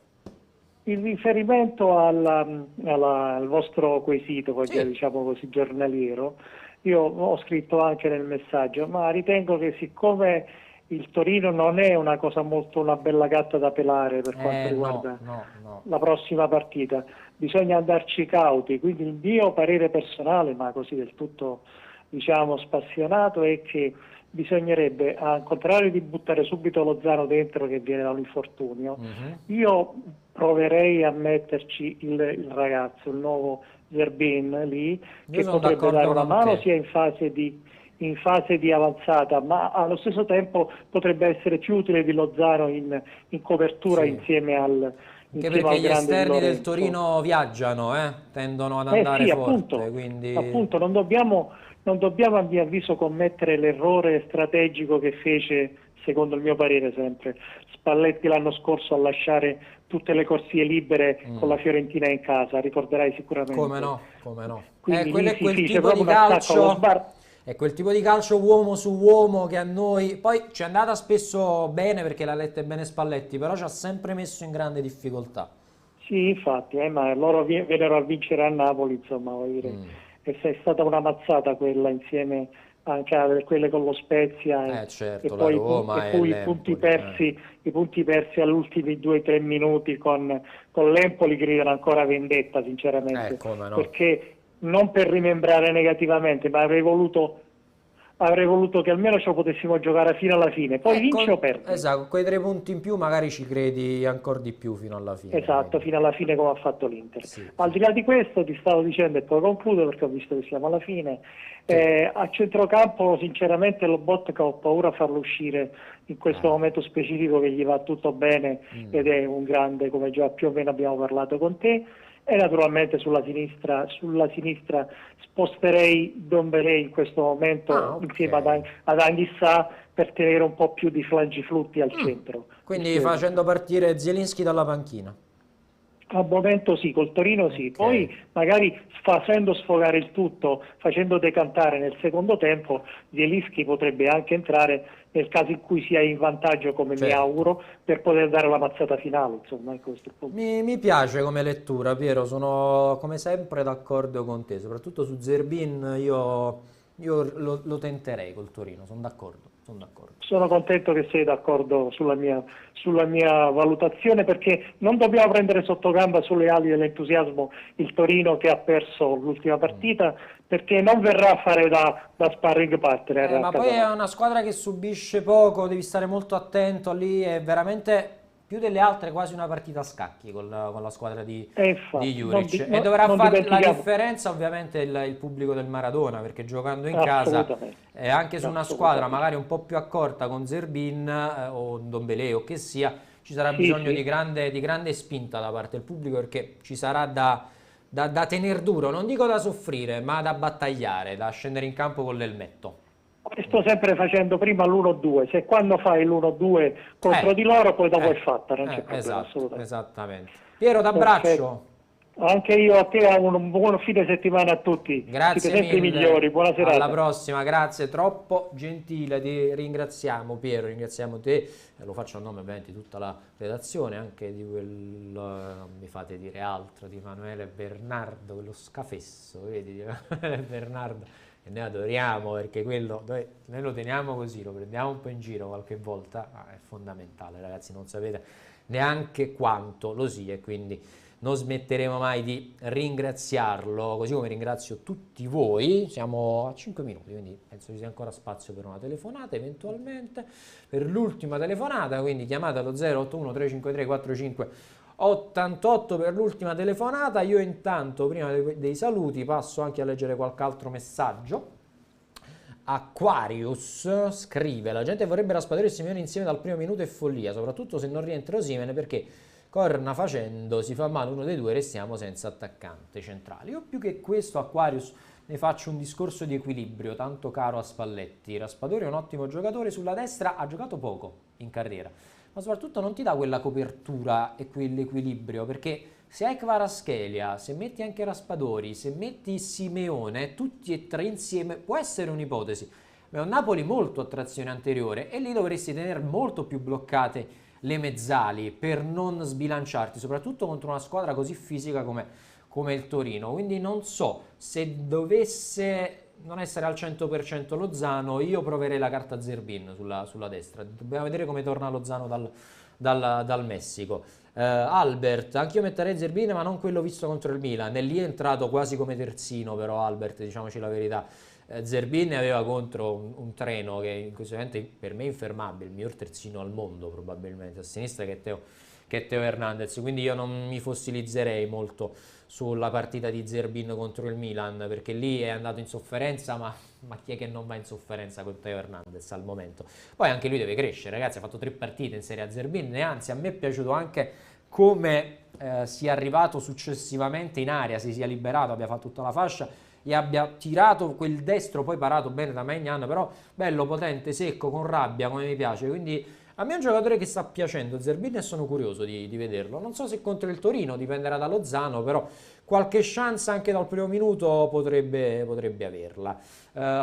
Speaker 9: In riferimento al vostro quesito, diciamo così, giornaliero, io ho scritto anche nel messaggio, ma ritengo che siccome il Torino non è una bella gatta da pelare per quanto riguarda la prossima partita, bisogna andarci cauti, quindi il mio parere personale, ma così del tutto diciamo spassionato, è che bisognerebbe, al contrario di buttare subito Lozano dentro che viene da un infortunio, io proverei a metterci il ragazzo, il nuovo Zerbin lì, che potrebbe dare una mano sia in fase di avanzata, ma allo stesso tempo potrebbe essere più utile di Lozano in copertura insieme al
Speaker 1: anche perché gli esterni del Torino viaggiano, tendono ad andare forte, quindi
Speaker 9: appunto non dobbiamo a mio avviso commettere l'errore strategico che fece, secondo il mio parere sempre, Spalletti l'anno scorso a lasciare tutte le corsie libere con la Fiorentina in casa, ricorderai sicuramente.
Speaker 1: Come no.
Speaker 9: Quindi
Speaker 1: quello è quel tipo di calcio, è quel tipo di calcio uomo su uomo che a noi poi ci è andata spesso bene perché l'ha letta bene Spalletti, però ci ha sempre messo in grande difficoltà.
Speaker 9: Sì, infatti, ma loro vennero a vincere a Napoli, insomma, voglio dire, è stata una mazzata quella, insieme anche a quelle con lo Spezia
Speaker 1: certo,
Speaker 9: e poi,
Speaker 1: Roma
Speaker 9: e poi i punti persi agli ultimi 2-3 minuti con l'Empoli, che ridano ancora vendetta sinceramente, perché non per rimembrare negativamente, ma avrei voluto avrei voluto che almeno ce lo potessimo giocare fino alla fine, poi vince o perde.
Speaker 1: Esatto, con quei 3 punti in più magari ci credi ancora di più fino alla fine.
Speaker 9: Esatto, fino alla fine come ha fatto l'Inter.
Speaker 1: Sì.
Speaker 9: Al di là di questo ti stavo dicendo, e poi concludo perché ho visto che siamo alla fine, a centrocampo sinceramente Lobotka ho paura a farlo uscire in questo momento specifico, che gli va tutto bene ed è un grande, come già più o meno abbiamo parlato con te. E naturalmente sulla sinistra sposterei Dombele in questo momento insieme ad Anghissà, per tenere un po' più di flangiflutti al centro.
Speaker 1: Quindi facendo partire Zielinski dalla panchina.
Speaker 9: Al momento sì, col Torino sì, poi magari facendo sfogare il tutto, facendo decantare nel secondo tempo, Zielinski potrebbe anche entrare nel caso in cui sia in vantaggio, come mi auguro, per poter dare la mazzata finale. Insomma, questo
Speaker 1: mi piace come lettura, Piero, sono come sempre d'accordo con te, soprattutto su Zerbin io lo tenterei col Torino, sono d'accordo.
Speaker 9: Sono contento che sei d'accordo sulla mia valutazione, perché non dobbiamo prendere sotto gamba sulle ali dell'entusiasmo il Torino, che ha perso l'ultima partita, perché non verrà a fare da sparring partner.
Speaker 1: Ma poi è una squadra che subisce poco, devi stare molto attento lì, è veramente più delle altre quasi una partita a scacchi con la squadra di Juric, e dovrà fare la differenza ovviamente il pubblico del Maradona, perché giocando in casa e anche su una squadra magari un po' più accorta con Zerbin o Dombele o che sia, ci sarà bisogno di grande spinta da parte del pubblico, perché ci sarà da tener duro, non dico da soffrire, ma da battagliare, da scendere in campo con l'elmetto.
Speaker 9: Sto sempre facendo prima l'1-2, se quando fai l'1-2 contro di loro poi dopo è fatta, non c'è problema, assolutamente.
Speaker 1: Esattamente. Piero, t'abbraccio.
Speaker 9: Anche io a te, un buon fine settimana a tutti.
Speaker 1: Grazie
Speaker 9: siete sempre i migliori, buona serata.
Speaker 1: Alla prossima, grazie, troppo gentile, ti ringraziamo Piero, ringraziamo te, lo faccio a nome ovviamente di tutta la redazione, anche di non mi fate dire altro, di Emanuele Bernardo, quello scafesso, vedi, di Emanuele Bernardo, che noi adoriamo, perché quello noi lo teniamo così, lo prendiamo un po' in giro qualche volta, ma è fondamentale, ragazzi, non sapete neanche quanto lo sia, e quindi non smetteremo mai di ringraziarlo, così come ringrazio tutti voi. Siamo a 5 minuti, quindi penso ci sia ancora spazio per una telefonata, eventualmente per l'ultima telefonata, quindi chiamate allo 081 353 4588 per l'ultima telefonata. Io intanto, prima dei saluti, passo anche a leggere qualche altro messaggio. Aquarius scrive: la gente vorrebbe Raspadori e Simeone insieme dal primo minuto, è follia, soprattutto se non rientra Osimhen, perché Corna facendo si fa male uno dei due, restiamo senza attaccante centrale. Io più che questo, Aquarius, ne faccio un discorso di equilibrio tanto caro a Spalletti. Raspadori è un ottimo giocatore, sulla destra ha giocato poco in carriera, ma soprattutto non ti dà quella copertura e quell'equilibrio, perché se hai Kvaratskhelia, se metti anche Raspadori, se metti Simeone, tutti e tre insieme, può essere un'ipotesi, ma è un Napoli molto a trazione anteriore e lì dovresti tenere molto più bloccate le mezzali per non sbilanciarti, soprattutto contro una squadra così fisica come il Torino. Quindi non so, se dovesse non essere al 100% Lozano, io proverei la carta Zerbin sulla destra. Dobbiamo vedere come torna Lozano dal Messico. Albert, anch'io metterei Zerbin, ma non quello visto contro il Milan. E lì è entrato quasi come terzino, però Albert, diciamoci la verità. Zerbin aveva contro un treno che in questo momento per me è infermabile, il miglior terzino al mondo probabilmente, a sinistra che è Teo Hernandez, quindi io non mi fossilizzerei molto sulla partita di Zerbin contro il Milan, perché lì è andato in sofferenza, ma chi è che non va in sofferenza con Teo Hernandez al momento? Poi anche lui deve crescere, ragazzi, ha fatto 3 partite in Serie A Zerbin, e anzi a me è piaciuto anche come sia arrivato successivamente in area, si sia liberato, abbia fatto tutta la fascia e abbia tirato quel destro, poi parato bene da Maignan, però bello, potente, secco, con rabbia, come mi piace. Quindi a me è un giocatore che sta piacendo Zerbin e sono curioso di vederlo. Non so se contro il Torino, dipenderà da Lozano, però qualche chance anche dal primo minuto potrebbe averla.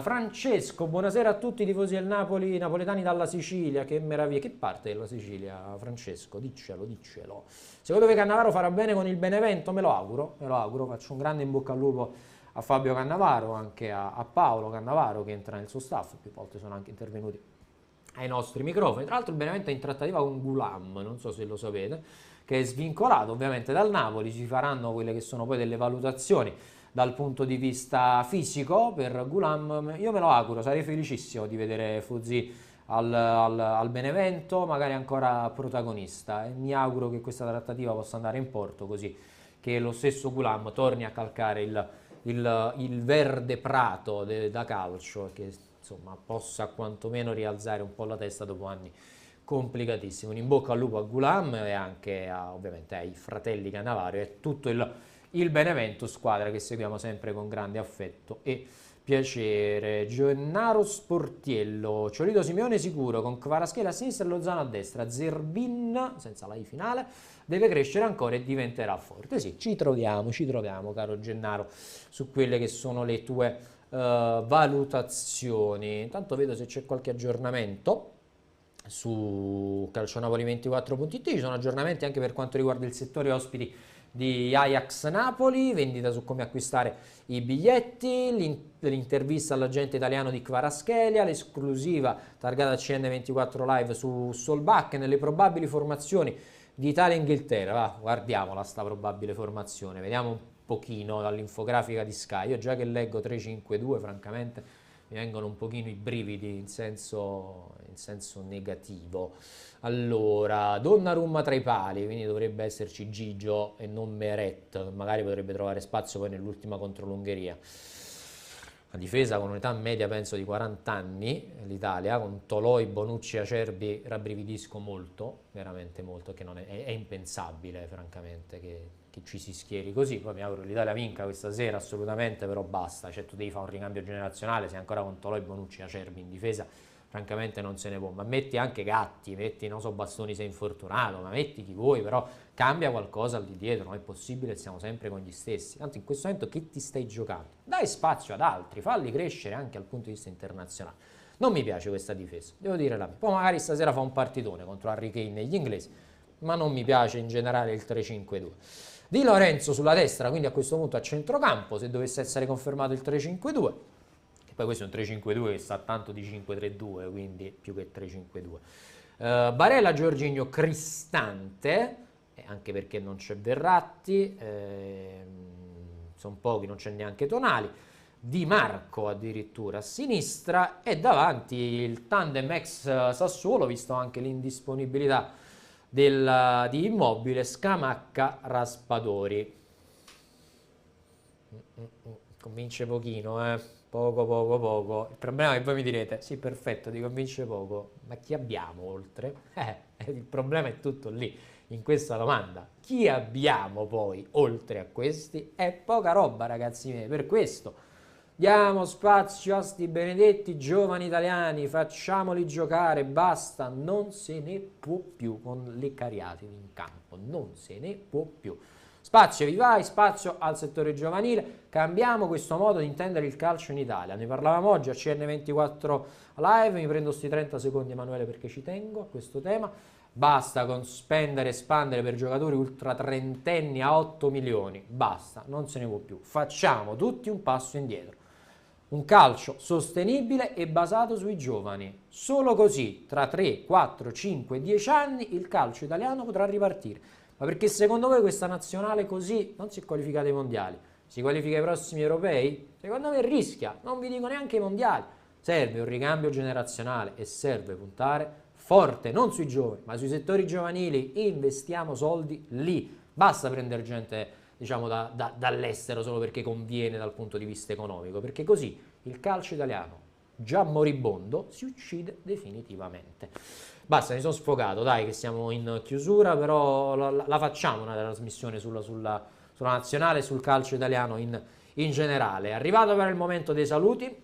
Speaker 1: Francesco, buonasera a tutti i tifosi del Napoli, napoletani dalla Sicilia, che meraviglia. Che parte della Sicilia, Francesco? Diccelo. Secondo me Cannavaro farà bene con il Benevento? Me lo auguro, faccio un grande in bocca al lupo a Fabio Cannavaro, anche a Paolo Cannavaro che entra nel suo staff, più volte sono anche intervenuti ai nostri microfoni. Tra l'altro il Benevento è in trattativa con Gulam, non so se lo sapete, che è svincolato ovviamente dal Napoli. Ci faranno quelle che sono poi delle valutazioni dal punto di vista fisico per Ghoulam. Io me lo auguro, sarei felicissimo di vedere Fuzzi al Benevento, magari ancora protagonista, e mi auguro che questa trattativa possa andare in porto, così che lo stesso Ghoulam torni a calcare il verde prato da calcio, che insomma possa quantomeno rialzare un po' la testa dopo anni complicatissimi. Un in bocca al lupo a Ghoulam e anche ovviamente ai fratelli Cannavaro e tutto il Benevento, squadra che seguiamo sempre con grande affetto e piacere. Gennaro Sportiello, Ciolito Simeone sicuro, con Kvaratskhelia a sinistra e Lozano a destra, Zerbin senza la I finale deve crescere ancora e diventerà forte. Sì, ci troviamo caro Gennaro su quelle che sono le tue valutazioni. Intanto vedo se c'è qualche aggiornamento su calcionapoli24.it. Ci sono aggiornamenti anche per quanto riguarda il settore ospiti di Ajax Napoli, vendita su come acquistare i biglietti, l'intervista all'agente italiano di Kvaratskhelia, l'esclusiva targata CN24 Live su Solbakken, nelle probabili formazioni di Italia e Inghilterra. Guardiamola sta probabile formazione, vediamo un pochino dall'infografica di Sky. Io già che leggo 3-5-2 francamente mi vengono un pochino i brividi in senso negativo. Allora, Donnarumma tra i pali, quindi dovrebbe esserci Gigio e non Meret, magari potrebbe trovare spazio poi nell'ultima contro l'Ungheria. La difesa con un'età media penso di 40 anni, l'Italia, con Toloi, Bonucci e Acerbi, rabbrividisco molto, veramente molto, che non è impensabile francamente che ci si schieri così. Poi mi auguro che l'Italia vinca questa sera assolutamente, però basta, cioè tu devi fare un ricambio generazionale, sei ancora con Toloi, Bonucci e Acerbi in difesa, francamente non se ne può. Ma metti anche Gatti, metti, non so, Bastoni sei infortunato, ma metti chi vuoi, però cambia qualcosa al di dietro, non è possibile, siamo sempre con gli stessi. Tanto in questo momento che ti stai giocando? Dai spazio ad altri, falli crescere anche dal punto di vista internazionale. Non mi piace questa difesa, devo dire la mia. Poi magari stasera fa un partitone contro Harry Kane e gli inglesi, ma non mi piace in generale il 3-5-2. Di Lorenzo sulla destra, quindi a questo punto a centrocampo, se dovesse essere confermato il 3-5-2. Poi questo è un 3-5-2 che sa tanto di 5-3-2, quindi più che 3-5-2. Barella, Jorginho, Cristante, anche perché non c'è Verratti, sono pochi, non c'è neanche Tonali, Di Marco addirittura a sinistra, e davanti il tandem ex Sassuolo, visto anche l'indisponibilità di Immobile, Scamacca, Raspadori. Convince pochino, poco. Il problema è che voi mi direte, sì perfetto, ti convince poco, ma chi abbiamo oltre? Il problema è tutto lì, in questa domanda. Chi abbiamo poi oltre a questi? È poca roba, ragazzi miei. Per questo diamo spazio a sti benedetti giovani italiani, facciamoli giocare, basta, non se ne può più con le cariatidi in campo, non se ne può più. Spazio vi vai, spazio al settore giovanile, cambiamo questo modo di intendere il calcio in Italia. Ne parlavamo oggi a CN24 Live, mi prendo sti 30 secondi Emanuele perché ci tengo a questo tema. Basta con spendere e spandere per giocatori ultra trentenni a 8 milioni, basta, non se ne può più. Facciamo tutti un passo indietro. Un calcio sostenibile e basato sui giovani. Solo così, tra 3, 4, 5, 10 anni, il calcio italiano potrà ripartire. Ma perché secondo voi questa nazionale così non si è qualificata ai mondiali? Si qualifica ai prossimi europei? Secondo me rischia, non vi dico neanche i mondiali. Serve un ricambio generazionale e serve puntare forte, non sui giovani, ma sui settori giovanili. Investiamo soldi lì. Basta prendere gente, diciamo, dall'estero solo perché conviene dal punto di vista economico, perché così il calcio italiano, già moribondo, si uccide definitivamente. Basta, mi sono sfogato, dai che siamo in chiusura, però la facciamo una trasmissione sulla nazionale, sul calcio italiano in generale. È arrivato per il momento dei saluti.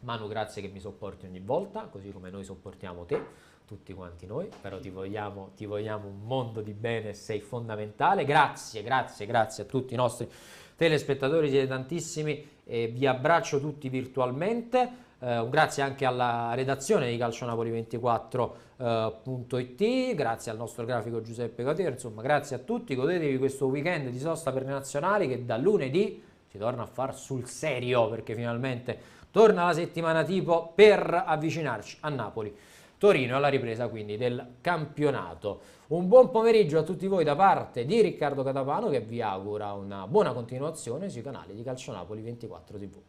Speaker 1: Manu, grazie che mi sopporti ogni volta, così come noi sopportiamo te, tutti quanti noi, però ti vogliamo un mondo di bene, sei fondamentale. Grazie a tutti i nostri telespettatori, siete tantissimi, e vi abbraccio tutti virtualmente. Un grazie anche alla redazione di calcionapoli24.it, grazie al nostro grafico Giuseppe Cotero, insomma grazie a tutti, godetevi questo weekend di sosta per le nazionali che da lunedì si torna a far sul serio, perché finalmente torna la settimana tipo per avvicinarci a Napoli. Torino alla ripresa quindi del campionato. Un buon pomeriggio a tutti voi da parte di Riccardo Catapano, che vi augura una buona continuazione sui canali di Calcio Napoli 24 TV.